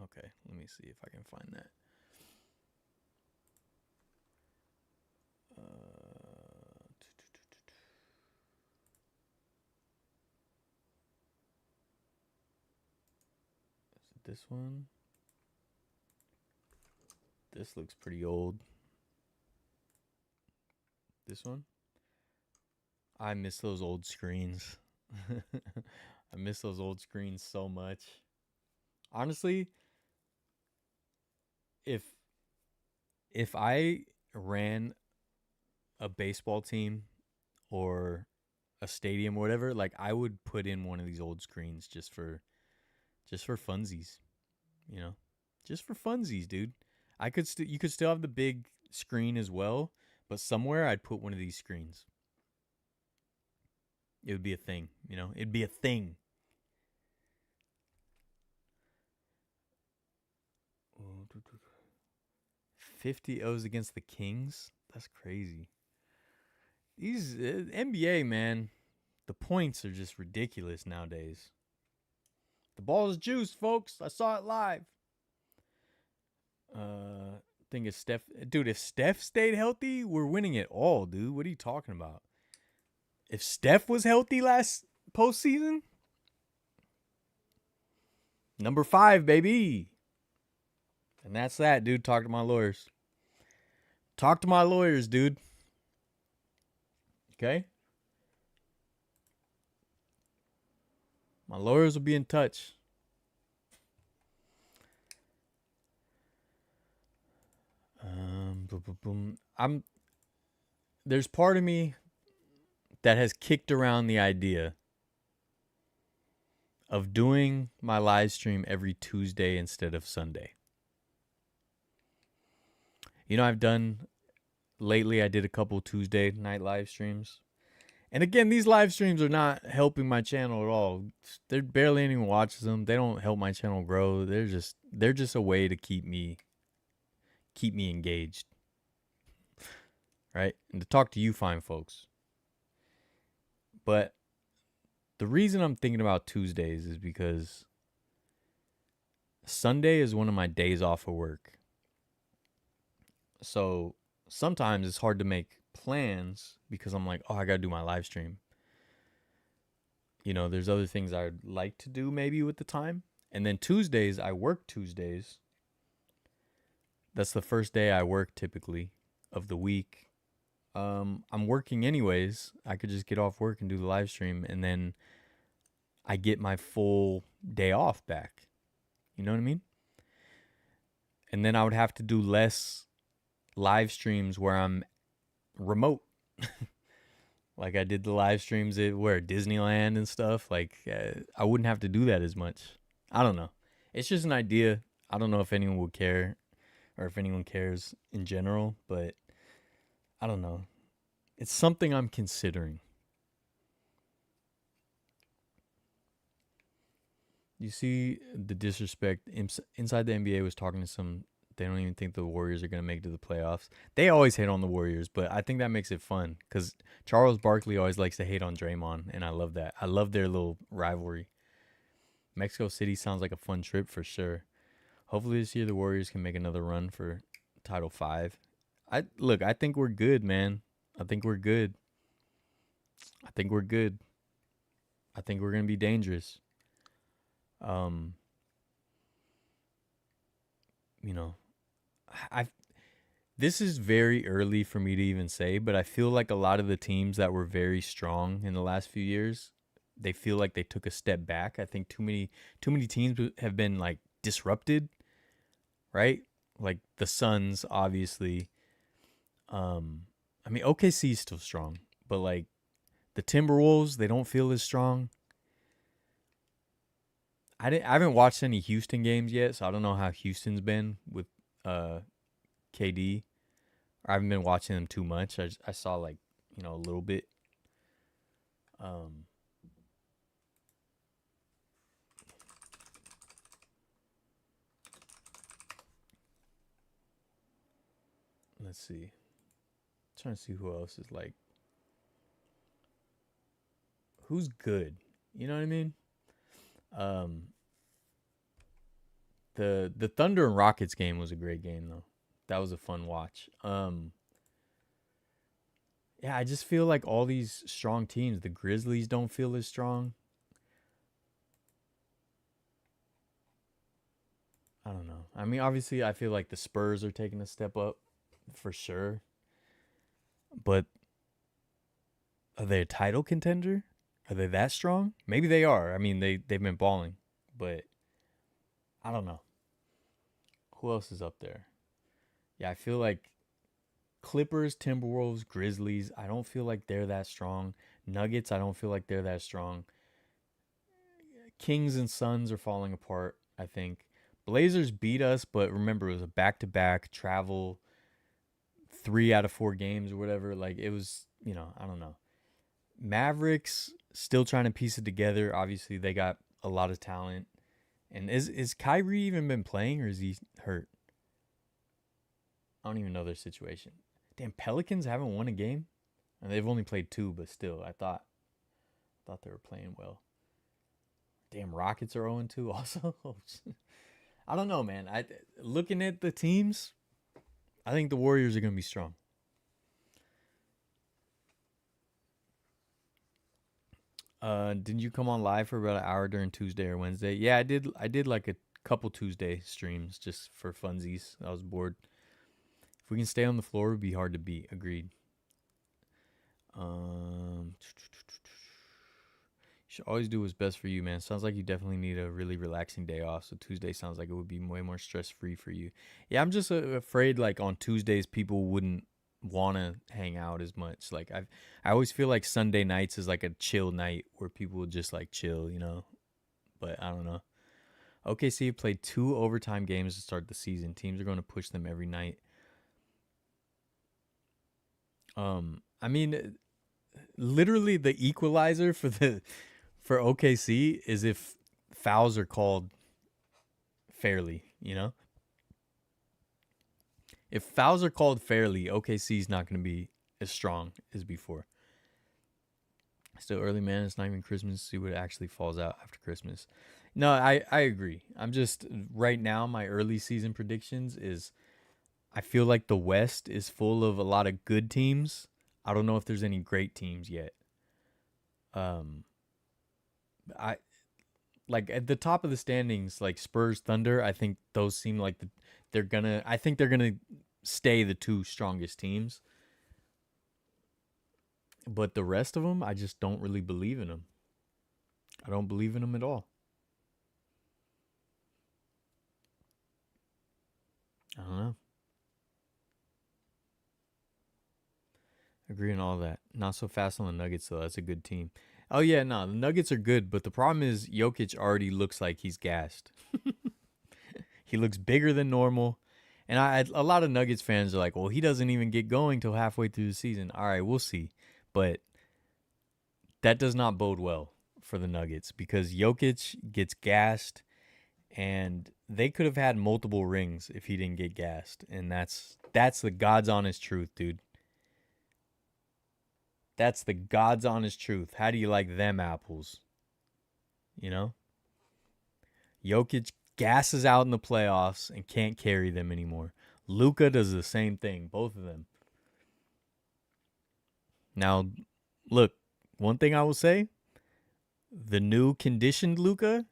Okay, let me see if I can find that. this one. This looks pretty old. This one. I miss those old screens. I miss those old screens so much. Honestly, if I ran a baseball team or a stadium or whatever, like I would put in one of these old screens just for funsies, you know, just for funsies, dude. You could still have the big screen as well, but somewhere I'd put one of these screens. It would be a thing, you know. It'd be a thing. Oh, 50 O's against the Kings. That's crazy. These NBA, man, the points are just ridiculous nowadays. The ball is juiced, folks. I saw it live. Think it's Steph. Dude, if Steph stayed healthy, we're winning it all, dude. What are you talking about? If Steph was healthy last postseason, number 5, baby. And that's that, dude. Talk to my lawyers. Talk to my lawyers, dude. Okay? My lawyers will be in touch. There's part of me that has kicked around the idea of doing my live stream every Tuesday instead of Sunday. You know, I did a couple Tuesday night live streams. And again, these live streams are not helping my channel at all. There barely anyone watches them. They don't help my channel grow. They're just a way to keep me engaged. Right? And to talk to you fine folks. But the reason I'm thinking about Tuesdays is because Sunday is one of my days off of work. So sometimes it's hard to make plans because I'm like, oh, I got to do my live stream. You know, there's other things I'd like to do maybe with the time. And then Tuesdays, I work Tuesdays. That's the first day I work typically of the week. I'm working anyways. I could just get off work and do the live stream, and then I get my full day off back. You know what I mean? And then I would have to do less live streams where I'm remote. Like I did the live streams at Disneyland and stuff. Like I wouldn't have to do that as much. I don't know. It's just an idea. I don't know if anyone would care or if anyone cares in general, but I don't know. It's something I'm considering. You see the disrespect. Inside the NBA was talking to some, they don't even think the Warriors are going to make it to the playoffs. They always hate on the Warriors, but I think that makes it fun because Charles Barkley always likes to hate on Draymond, and I love that. I love their little rivalry. Mexico City sounds like a fun trip for sure. Hopefully this year the Warriors can make another run for Title 5. I think we're good, man. I think we're good. I think we're good. I think we're going to be dangerous. You know, this is very early for me to even say, but I feel like a lot of the teams that were very strong in the last few years, they feel like they took a step back. I think too many teams have been like disrupted, right? Like the Suns, obviously. I mean, OKC is still strong, but like the Timberwolves, they don't feel as strong. I haven't watched any Houston games yet, so I don't know how Houston's been with KD. I haven't been watching them too much. I saw like, you know, a little bit. Let's see. I'm trying to see who else is like, who's good. You know what I mean? The Thunder and Rockets game was a great game though. That was a fun watch. Yeah, I just feel like all these strong teams, the Grizzlies don't feel as strong. I mean, obviously, I feel like the Spurs are taking a step up for sure. But are they a title contender? Are they that strong? Maybe they are. I mean, they've been balling, but I don't know. Who else is up there? Yeah, I feel like Clippers, Timberwolves, Grizzlies, I don't feel like they're that strong. Nuggets, I don't feel like they're that strong. Kings and Suns are falling apart, I think. Blazers beat us, but remember, it was a back-to-back travel, 3 out of 4 games or whatever. Like, it was, I don't know. Mavericks, still trying to piece it together. Obviously, they got a lot of talent. And is Kyrie even been playing, or is he hurt? I don't even know their situation. Damn, Pelicans haven't won a game, and they've only played 2, but still, I thought they were playing well. Damn, Rockets are 0-2 also. I don't know, man. Looking at the teams, I think the Warriors are going to be strong. Didn't you come on live for about an hour during Tuesday or Wednesday? Yeah, I did. I did like a couple Tuesday streams just for funsies. I was bored. If we can stay on the floor, it would be hard to beat. Agreed. You should always do what's best for you, man. Sounds like you definitely need a really relaxing day off. So Tuesday sounds like it would be way more stress-free for you. Yeah, I'm just afraid like on Tuesdays people wouldn't want to hang out as much. Like I always feel like Sunday nights is like a chill night where people would just like chill, But I don't know. OKC played 2 overtime games to start the season. Teams are going to push them every night. I mean, literally the equalizer for OKC is if fouls are called fairly, If fouls are called fairly, OKC is not going to be as strong as before. Still early, man. It's not even Christmas. See what actually falls out after Christmas. No, I agree. I'm just, right now, my early season predictions is I feel like the West is full of a lot of good teams. I don't know if there's any great teams yet. I like at the top of the standings, like Spurs, Thunder. I think those seem like they're gonna stay the 2 strongest teams. But the rest of them, I just don't really believe in them. I don't believe in them at all. I don't know. Agree on all that. Not so fast on the Nuggets, though. That's a good team. Oh, yeah, no, the Nuggets are good, but the problem is Jokic already looks like he's gassed. He looks bigger than normal. And a lot of Nuggets fans are like, well, he doesn't even get going till halfway through the season. All right, we'll see. But that does not bode well for the Nuggets because Jokic gets gassed, and they could have had multiple rings if he didn't get gassed. And that's the God's honest truth, dude. That's the God's honest truth. How do you like them apples? Jokic gasses out in the playoffs and can't carry them anymore. Luka does the same thing, both of them. Now, look, one thing I will say, the new conditioned Luka,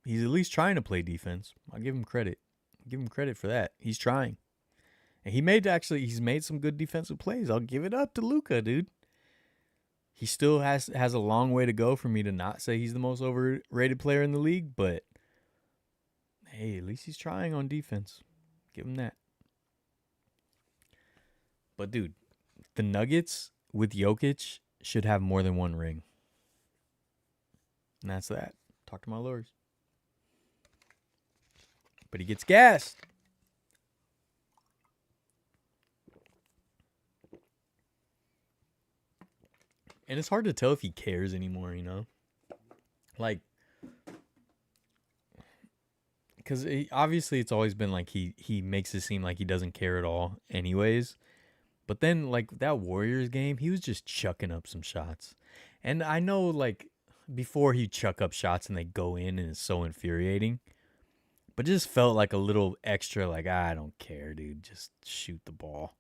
he's at least trying to play defense. I'll give him credit. Give him credit for that. He's trying. And he's made some good defensive plays. I'll give it up to Luka, dude. He still has a long way to go for me to not say he's the most overrated player in the league, but hey, at least he's trying on defense. Give him that. But dude, the Nuggets with Jokic should have more than 1 ring. And that's that. Talk to my lawyers. But he gets gassed. And it's hard to tell if he cares anymore, Like, because obviously it's always been like he makes it seem like he doesn't care at all anyways. But then, like, that Warriors game, he was just chucking up some shots. And I know, like, before he chuck up shots and they go in and it's so infuriating. But it just felt like a little extra, like, I don't care, dude. Just shoot the ball.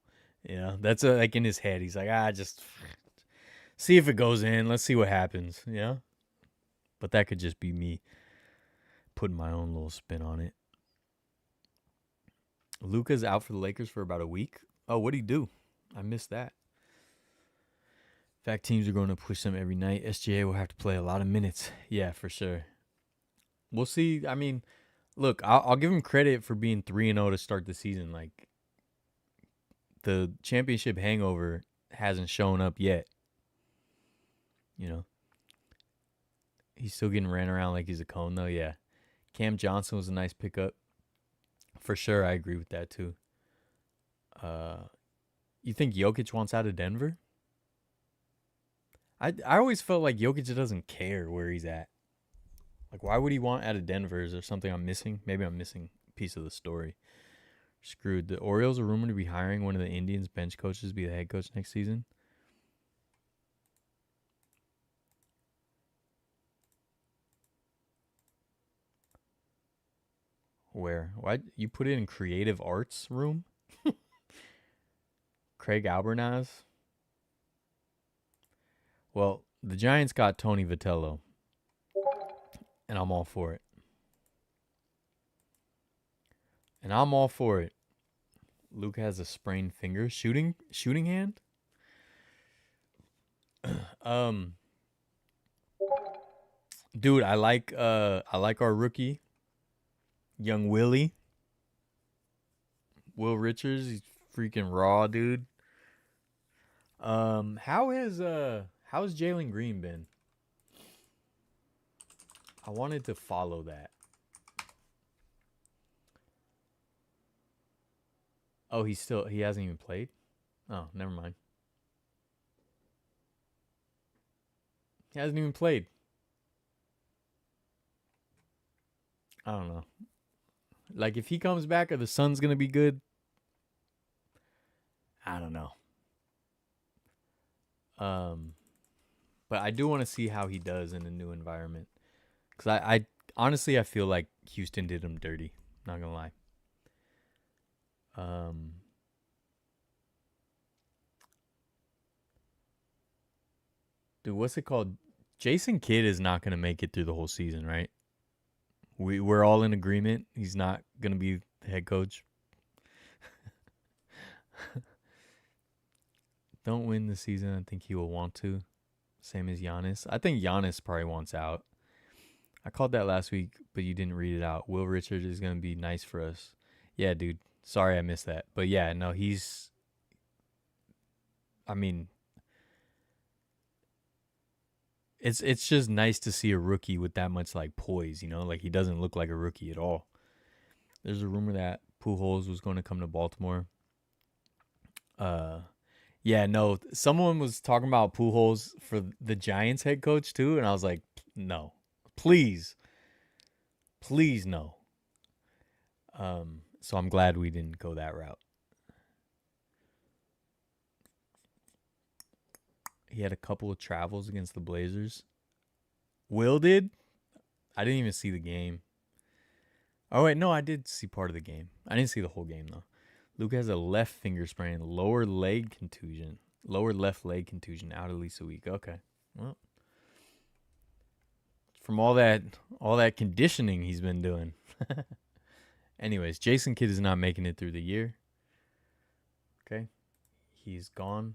That's like in his head. He's like, just see if it goes in. Let's see what happens. But that could just be me putting my own little spin on it. Luka's out for the Lakers for about a week. Oh, what'd he do? I missed that. In fact, teams are going to push them every night. SGA will have to play a lot of minutes. Yeah, for sure. We'll see. I mean, look, I'll give him credit for being 3-0 to start the season. Like, the championship hangover hasn't shown up yet. You know, he's still getting ran around like he's a cone, though. Yeah. Cam Johnson was a nice pickup. For sure, I agree with that, too. You think Jokic wants out of Denver? I always felt like Jokic doesn't care where he's at. Like, why would he want out of Denver? Is there something I'm missing? Maybe I'm missing a piece of the story. Screwed. The Orioles are rumored to be hiring one of the Indians bench coaches to be the head coach next season. Where? Why you put it in creative arts room? Craig Albernaz. Well, the Giants got Tony Vitello, and I'm all for it. Luke has a sprained finger. Shooting hand? Dude, I like our rookie, young Willie. Will Richards, he's freaking raw, dude. How's Jalen Green been? I wanted to follow that. Oh, he hasn't even played? Oh, never mind. He hasn't even played. I don't know. Like, if he comes back, are the Suns going to be good? I don't know. But I do want to see how he does in a new environment. Because I honestly, I feel like Houston did him dirty. Not going to lie. Dude, what's it called? Jason Kidd is not going to make it through the whole season, right? We're all in agreement. He's not going to be the head coach. Don't win the season. I think he will want to. Same as Giannis. I think Giannis probably wants out. I called that last week, but you didn't read it out. Will Richards is going to be nice for us. Yeah, dude. Sorry I missed that. But yeah, no, he's... I mean... It's just nice to see a rookie with that much, like, poise, you know? Like, he doesn't look like a rookie at all. There's a rumor that Pujols was going to come to Baltimore. Yeah, no. Someone was talking about Pujols for the Giants head coach, too, and I was like, no. Please. Please, no. So I'm glad we didn't go that route. He had a couple of travels against the Blazers. Will did? I didn't even see the game. Oh, wait, no, I did see part of the game. I didn't see the whole game, though. Luke has a left finger sprain, lower left leg contusion, out at least a week. Okay, well, from all that conditioning he's been doing. Anyways, Jason Kidd is not making it through the year. Okay, he's gone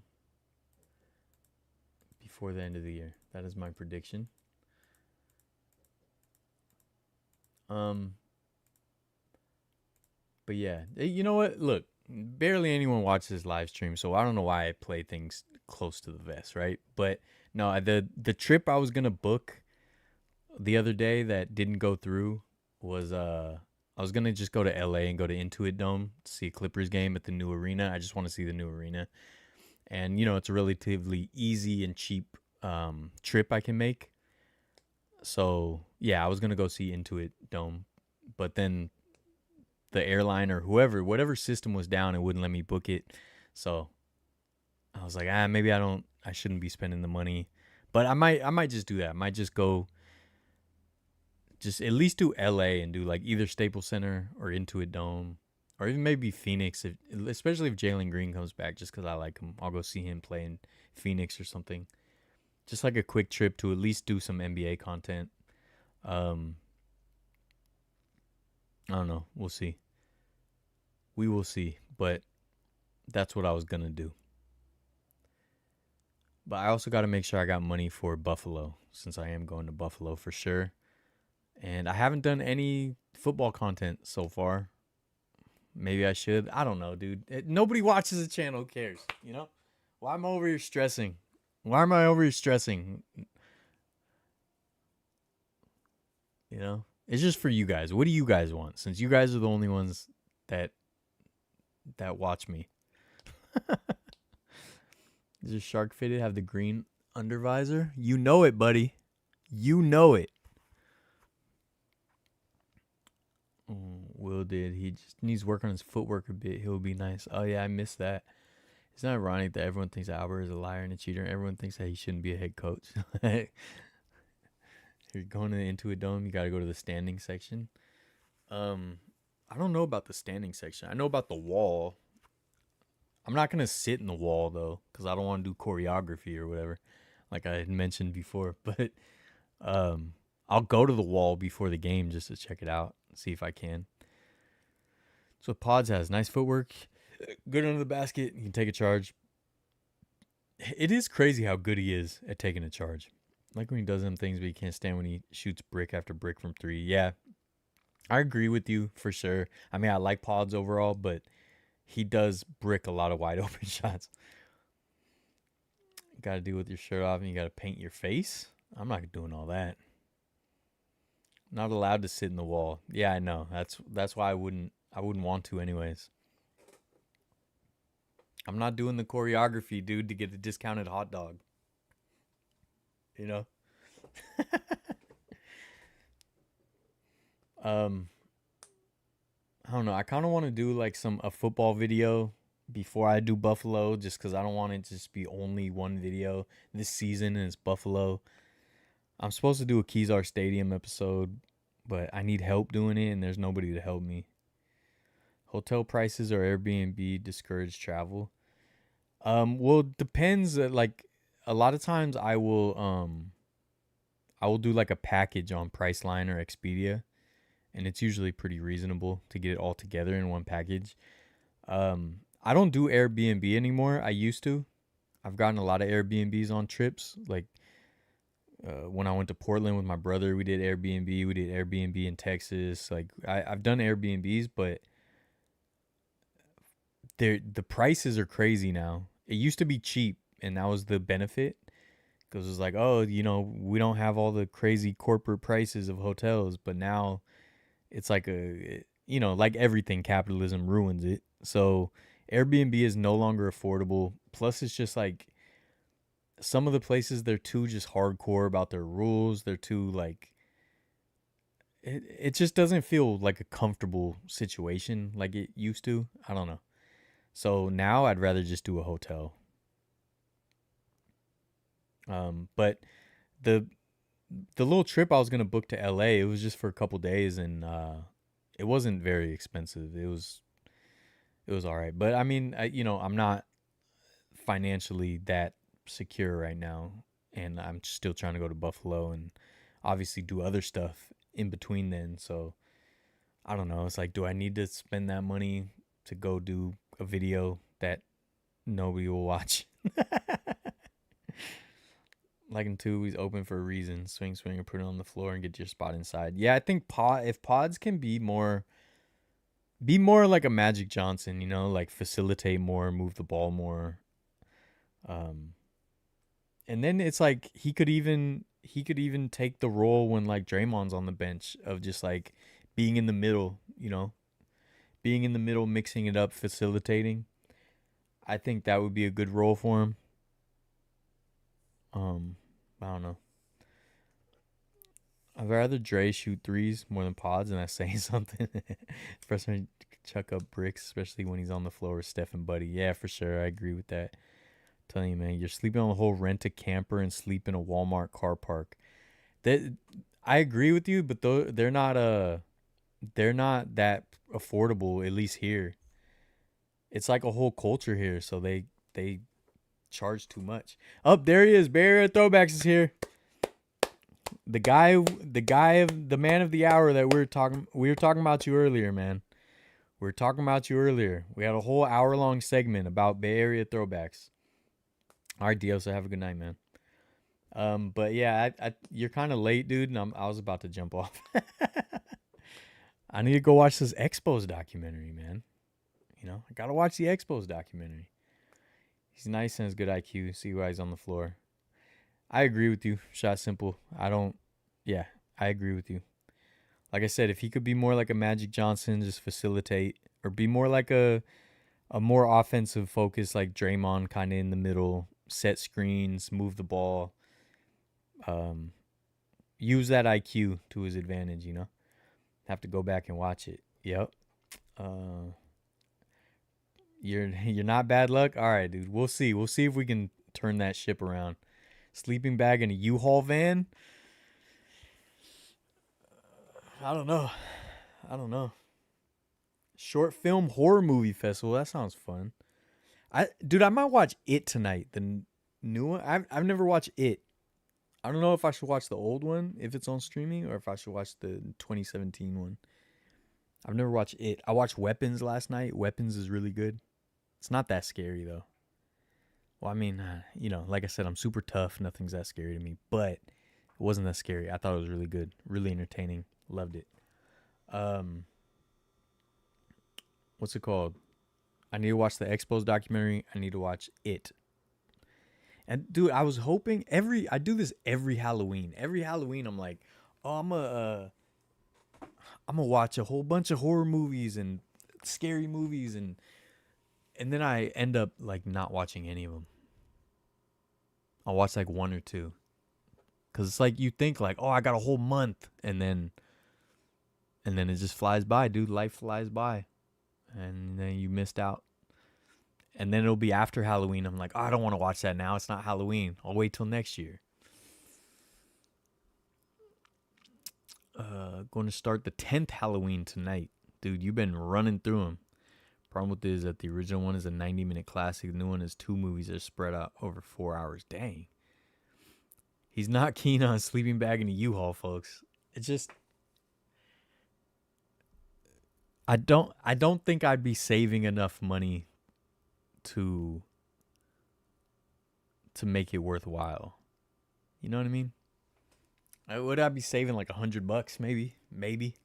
before the end of the year. That is my prediction. But yeah, you know what? Look, barely anyone watches live stream, so I don't know why I play things close to the vest, right? But no, the trip I was gonna book the other day that didn't go through was I was gonna just go to LA and go to Intuit Dome to see a Clippers game at the new arena. I just want to see the new arena, and you know it's a relatively easy and cheap trip I can make. So yeah, I was gonna go see Intuit Dome, but then the airline or whatever system was down, it wouldn't let me book it. So I was like, maybe I shouldn't be spending the money, but I might just do that. I might just go, just at least do LA and do like either Staples Center or Intuit Dome, or even maybe Phoenix, especially if Jalen Green comes back, just because I like him. I'll go see him play in Phoenix or something. Just like a quick trip to at least do some NBA content. I don't know. We'll see. we will see. But that's what I was going to do. But I also got to make sure I got money for Buffalo, since I am going to Buffalo for sure. And I haven't done any football content so far. Maybe I should. I don't know, dude. Nobody watches the channel. Who cares? You know? Why am I over here stressing? Why am I over here stressing? You know? It's just for you guys. What do you guys want? Since you guys are the only ones that watch me. Is it shark fitted? Have the green under visor? You know it, buddy. You know it. Will did. He just needs work on his footwork a bit. He'll be nice. Oh, yeah, I missed that. It's not ironic that everyone thinks Albert is a liar and a cheater. And everyone thinks that he shouldn't be a head coach. You're going into a dome, you got to go to the standing section. I don't know about the standing section. I know about the wall. I'm not going to sit in the wall, though, because I don't want to do choreography or whatever, like I had mentioned before. But I'll go to the wall before the game just to check it out, see if I can. So Pods has nice footwork, good under the basket. You can take a charge. It is crazy how good he is at taking a charge. Like when he does them things, but you can't stand when he shoots brick after brick from three. Yeah, I agree with you for sure. I mean, I like Pods overall, but he does brick a lot of wide open shots. Got to deal with your shirt off and you got to paint your face. I'm not doing all that. Not allowed to sit in the wall. Yeah, I know. That's why I wouldn't want to anyways. I'm not doing the choreography, dude, to get a discounted hot dog. You know? I don't know. I kind of want to do like a football video before I do Buffalo, just because I don't want it to just be only one video this season and it's Buffalo. I'm supposed to do a Kezar Stadium episode, but I need help doing it and there's nobody to help me. Hotel prices or Airbnb discourage travel. Well, it depends. Like a lot of times I will do like a package on Priceline or Expedia, and it's usually pretty reasonable to get it all together in one package. I don't do Airbnb anymore. I used to. I've gotten a lot of Airbnbs on trips. Like when I went to Portland with my brother, we did Airbnb. We did Airbnb in Texas. Like I've done Airbnbs, but the prices are crazy now. It used to be cheap, and that was the benefit. Because it's like, oh, you know, we don't have all the crazy corporate prices of hotels. But now it's like like everything, capitalism ruins it. So Airbnb is no longer affordable. Plus, it's just like some of the places, they're too just hardcore about their rules. They're too like, it just doesn't feel like a comfortable situation like it used to. I don't know. So now I'd rather just do a hotel. But the little trip I was going to book to LA, it was just for a couple days, and it wasn't very expensive. It was all right. But I mean, I'm not financially that secure right now, and I'm still trying to go to Buffalo and obviously do other stuff in between then. So I don't know. It's like, do I need to spend that money to go do a video that nobody will watch? Like in 2 weeks, open for a reason. Swing, and put it on the floor and get your spot inside. Yeah, I think if Pods can be more like a Magic Johnson, like facilitate more, move the ball more. And then it's like he could even take the role when like Draymond's on the bench of just like being in the middle, being in the middle, mixing it up, facilitating. I think that would be a good role for him. I don't know. I'd rather Dre shoot threes more than Pods, and that's saying something. First one, chuck up bricks, especially when he's on the floor with Steph and Buddy. Yeah, for sure. I agree with that. I'm telling you, man, you're sleeping on the whole rent a camper and sleep in a Walmart car park. I agree with you, but they're not that affordable, at least here. It's like a whole culture here, so they charge too much. There he is. Barrier Throwbacks is here. The man of the hour that we were talking about you earlier, man. We were talking about you earlier. We had a whole hour-long segment about Bay Area throwbacks. All right, Dio, so have a good night, man. But yeah, you're kind of late, dude, and I was about to jump off. I need to go watch this Expos documentary, man. You know, I gotta watch the Expos documentary. He's nice and has good IQ. See why he's on the floor. I agree with you, Shot Simple. I agree with you. Like I said, if he could be more like a Magic Johnson, just facilitate, or be more like a more offensive focus like Draymond, kind of in the middle, set screens, move the ball, use that IQ to his advantage, you know? Have to go back and watch it. Yep. You're not bad luck? All right, dude. We'll see. We'll see if we can turn that ship around. Sleeping bag in a U-Haul van? I don't know. Short film horror movie festival. That sounds fun. I might watch It tonight. The new one. I've never watched It. I don't know if I should watch the old one if it's on streaming or if I should watch the 2017 one. I've never watched It. I watched Weapons last night. Weapons is really good. It's not that scary though. Well, I mean, like I said, I'm super tough. Nothing's that scary to me, but it wasn't that scary. I thought it was really good, really entertaining. Loved it. What's it called? I need to watch the Expos documentary. I need to watch It. And dude, I was hoping I do this every Halloween. Every Halloween, I'm like, oh, I'm gonna watch a whole bunch of horror movies and scary movies, and then I end up like not watching any of them. I'll watch like one or two, cause it's like you think like, oh, I got a whole month, and then it just flies by, dude. Life flies by, and then you missed out. And then it'll be after Halloween. I'm like, oh, I don't want to watch that now. It's not Halloween. I'll wait till next year. Going to start the 10th Halloween tonight. Dude, you've been running through them. Problem with it is that the original one is a 90-minute classic. The new one is 2 movies that are spread out over 4 hours. Dang. He's not keen on sleeping bag in a U-Haul, folks. It's just... I don't think I'd be saving enough money to make it worthwhile. You know what I mean? Would I be saving like $100 maybe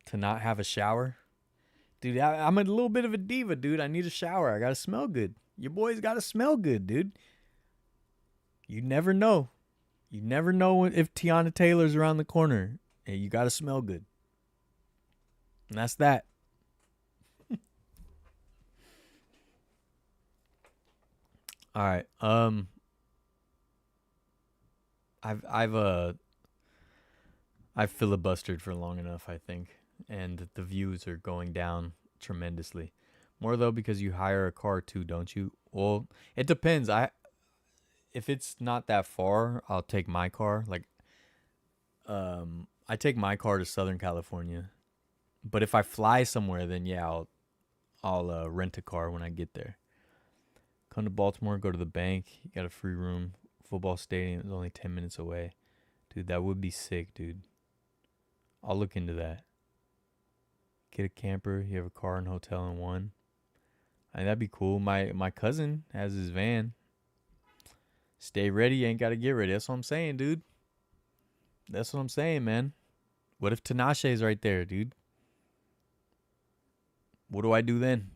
to not have a shower? Dude, I'm a little bit of a diva, dude. I need a shower. I gotta smell good. Your boy's gotta smell good, dude. You never know. You never know if Tiana Taylor's around the corner. And you gotta smell good. And that's that. All right. I've filibustered for long enough, I think, and the views are going down tremendously. More though because you hire a car too, don't you? Well, it depends. If it's not that far, I'll take my car. Like, I take my car to Southern California. But if I fly somewhere, then yeah, I'll rent a car when I get there. Come to Baltimore, go to the bank. You got a free room. Football stadium is only 10 minutes away. Dude, that would be sick, dude. I'll look into that. Get a camper. You have a car and hotel in one. I mean, that'd be cool. My cousin has his van. Stay ready. You ain't got to get ready. That's what I'm saying, dude. That's what I'm saying, man. What if Tinashe's right there, dude? What do I do then?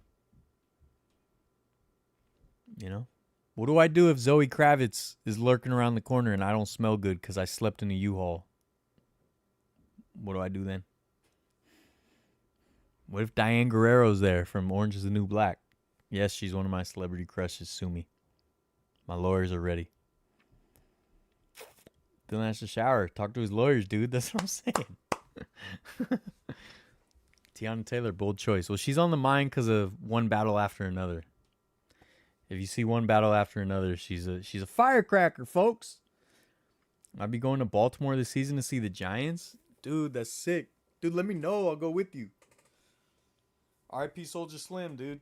You know? What do I do if Zoe Kravitz is lurking around the corner and I don't smell good because I slept in a U-Haul? What do I do then? What if Diane Guerrero's there from Orange is the New Black? Yes, she's one of my celebrity crushes. Sue me. My lawyers are ready. Dylan has to shower. Talk to his lawyers, dude. That's what I'm saying. Tiana Taylor, bold choice. Well, she's on the mind because of One Battle After Another. If you see One Battle After Another, she's a firecracker, folks. I'll be going to Baltimore this season to see the Giants. Dude, that's sick. Dude, let me know. I'll go with you. R.I.P. Soldier Slim, dude.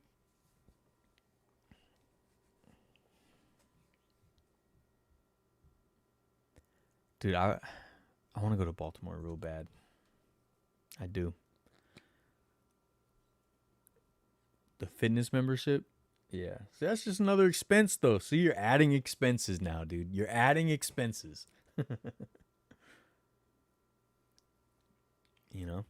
Dude, I want to go to Baltimore real bad. I do. The fitness membership? Yeah. So that's just another expense though. So you're adding expenses now, dude. You're adding expenses. You know?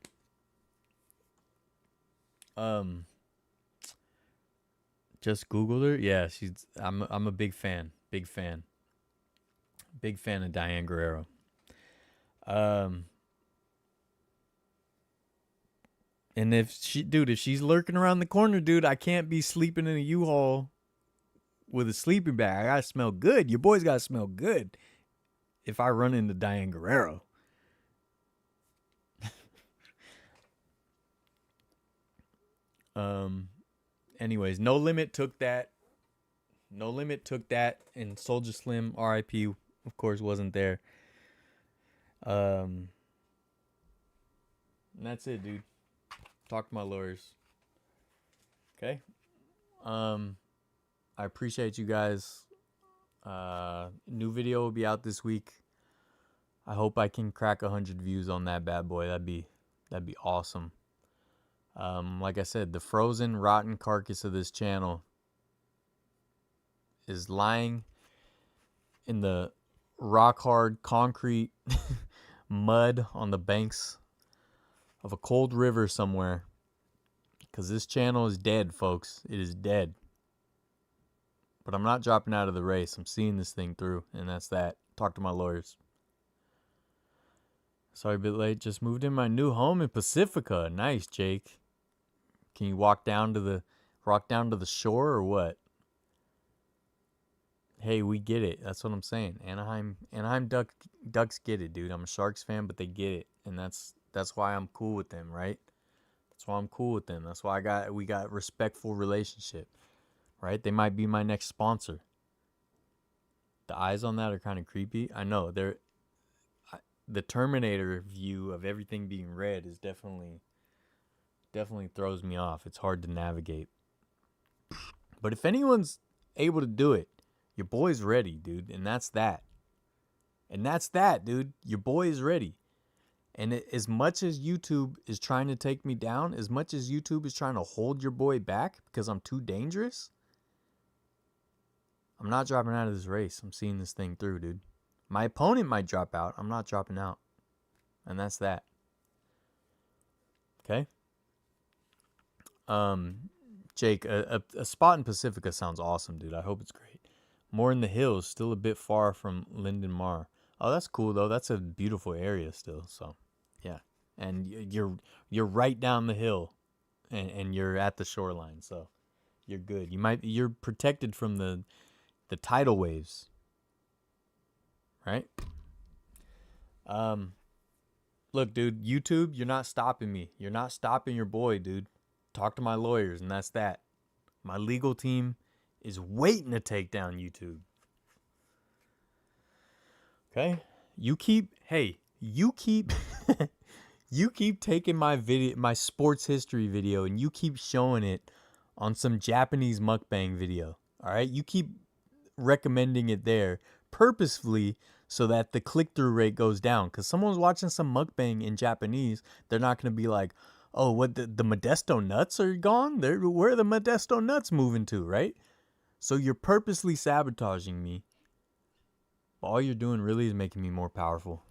Just Googled her. Yeah, she's I'm a big fan. Big fan. Big fan of Diane Guerrero. And if she's lurking around the corner, dude, I can't be sleeping in a U-Haul with a sleeping bag. I gotta smell good. Your boy's gotta smell good. If I run into Diane Guerrero. Anyways, No Limit took that. No Limit took that, and Soulja Slim, R.I.P. of course, wasn't there. And that's it, dude. Talk to my lawyers. Okay. I appreciate you guys. New video will be out this week. I hope I can crack 100 views on that bad boy. That'd be awesome. Like I said, the frozen, rotten carcass of this channel is lying in the rock hard concrete mud on the banks of a cold river somewhere, because this channel is dead, folks. It is dead. But I'm not dropping out of the race. I'm seeing this thing through, and that's that. Talk to my lawyers. Sorry, a bit late. Just moved in my new home in Pacifica. Nice, Jake. Can you walk down to the shore or what? Hey, we get it. That's what I'm saying. Anaheim Ducks get it, dude. I'm a Sharks fan, but they get it, and that's why I'm cool with them, right? That's why I'm cool with them. That's why we got respectful relationship, right? They might be my next sponsor. The eyes on that are kind of creepy. I know the Terminator view of everything being red is definitely throws me off. It's hard to navigate. But if anyone's able to do it, your boy's ready, dude. And that's that. And that's that, dude. Your boy is ready. And as much as YouTube is trying to take me down, as much as YouTube is trying to hold your boy back because I'm too dangerous, I'm not dropping out of this race. I'm seeing this thing through, dude. My opponent might drop out. I'm not dropping out. And that's that. Okay? Jake, a spot in Pacifica sounds awesome, dude. I hope it's great. More in the hills, still a bit far from Linden Mar. Oh, that's cool though. That's a beautiful area still. So, yeah. And you're right down the hill, and you're at the shoreline. So, you're good. You're protected from the tidal waves. Right? Look, dude, YouTube, you're not stopping me. You're not stopping your boy, dude. Talk to my lawyers, and that's that. My legal team is waiting to take down YouTube. Okay? You keep taking my sports history video, and you keep showing it on some Japanese mukbang video. All right? You keep recommending it there purposefully so that the click-through rate goes down. Because someone's watching some mukbang in Japanese, they're not going to be like, oh, what, the Modesto nuts are gone? Where are the Modesto nuts moving to, right? So you're purposely sabotaging me. All you're doing really is making me more powerful.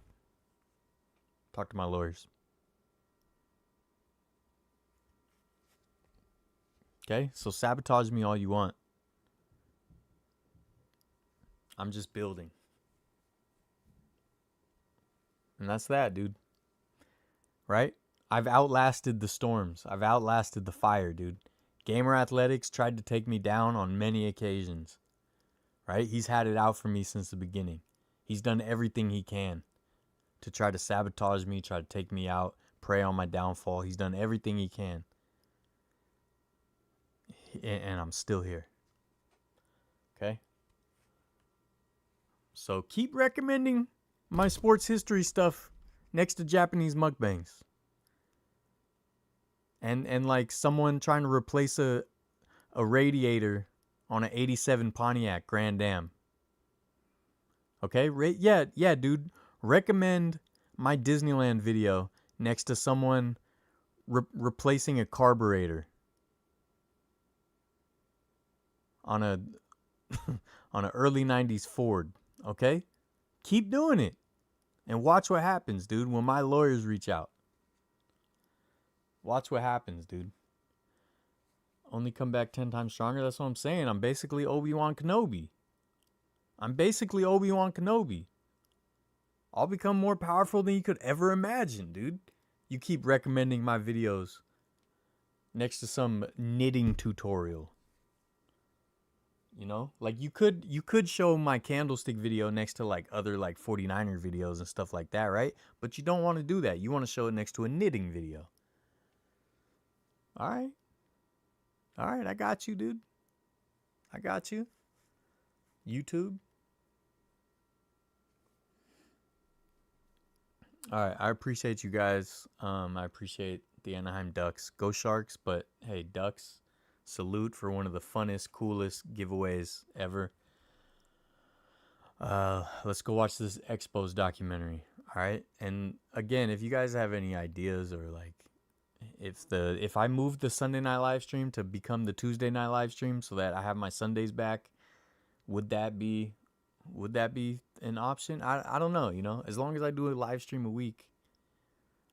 Talk to my lawyers. Okay? So sabotage me all you want. I'm just building. And that's that, dude. Right? I've outlasted the storms. I've outlasted the fire, dude. Gamer Athletics tried to take me down on many occasions. Right? He's had it out for me since the beginning. He's done everything he can to try to sabotage me, try to take me out, prey on my downfall. He's done everything he can. And I'm still here. Okay? So keep recommending my sports history stuff next to Japanese mukbangs. And like someone trying to replace a radiator on an 87 Pontiac Grand Am. Okay? Yeah, dude. Recommend my Disneyland video next to someone replacing a carburetor on a on an early 90s Ford, okay? Keep doing it. And watch what happens, dude, when my lawyers reach out. Watch what happens, dude. Only come back 10 times stronger. That's what I'm saying. I'm basically Obi-Wan Kenobi. I'll become more powerful than you could ever imagine, dude. You keep recommending my videos next to some knitting tutorial. You know? Like you could show my candlestick video next to like other like 49er videos and stuff like that, right? But you don't want to do that. You want to show it next to a knitting video. All right. All right, I got you, dude. I got you. YouTube. All right, I appreciate you guys. I appreciate the Anaheim Ducks. Go Sharks, but hey, Ducks, salute for one of the funnest, coolest giveaways ever. Let's go watch this Expos documentary. All right, and again, if you guys have any ideas or like, if I move the Sunday night live stream to become the Tuesday night live stream so that I have my Sundays back, would that be an option? I don't know, you know. As long as I do a live stream a week,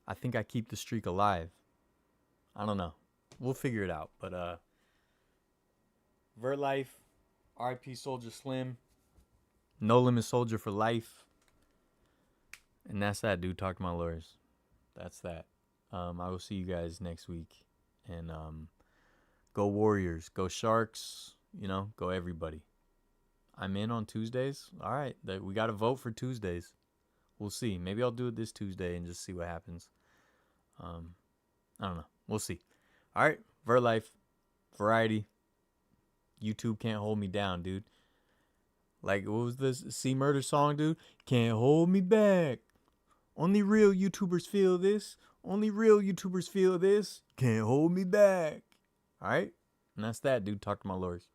I think I keep the streak alive. I don't know. We'll figure it out. But Vertlife, RIP Soldier Slim, No Limit Soldier for life. And that's that, dude. Talk to my lawyers. That's that. I will see you guys next week. And go Warriors. Go Sharks. You know, go everybody. I'm in on Tuesdays. All right. We got to vote for Tuesdays. We'll see. Maybe I'll do it this Tuesday and just see what happens. I don't know. We'll see. All right. Vertlife. Variety. YouTube can't hold me down, dude. Like, what was this C Murder song, dude? Can't hold me back. Only real YouTubers feel this. Only real YouTubers feel this. Can't hold me back. All right? And that's that, dude. Talk to my lawyers.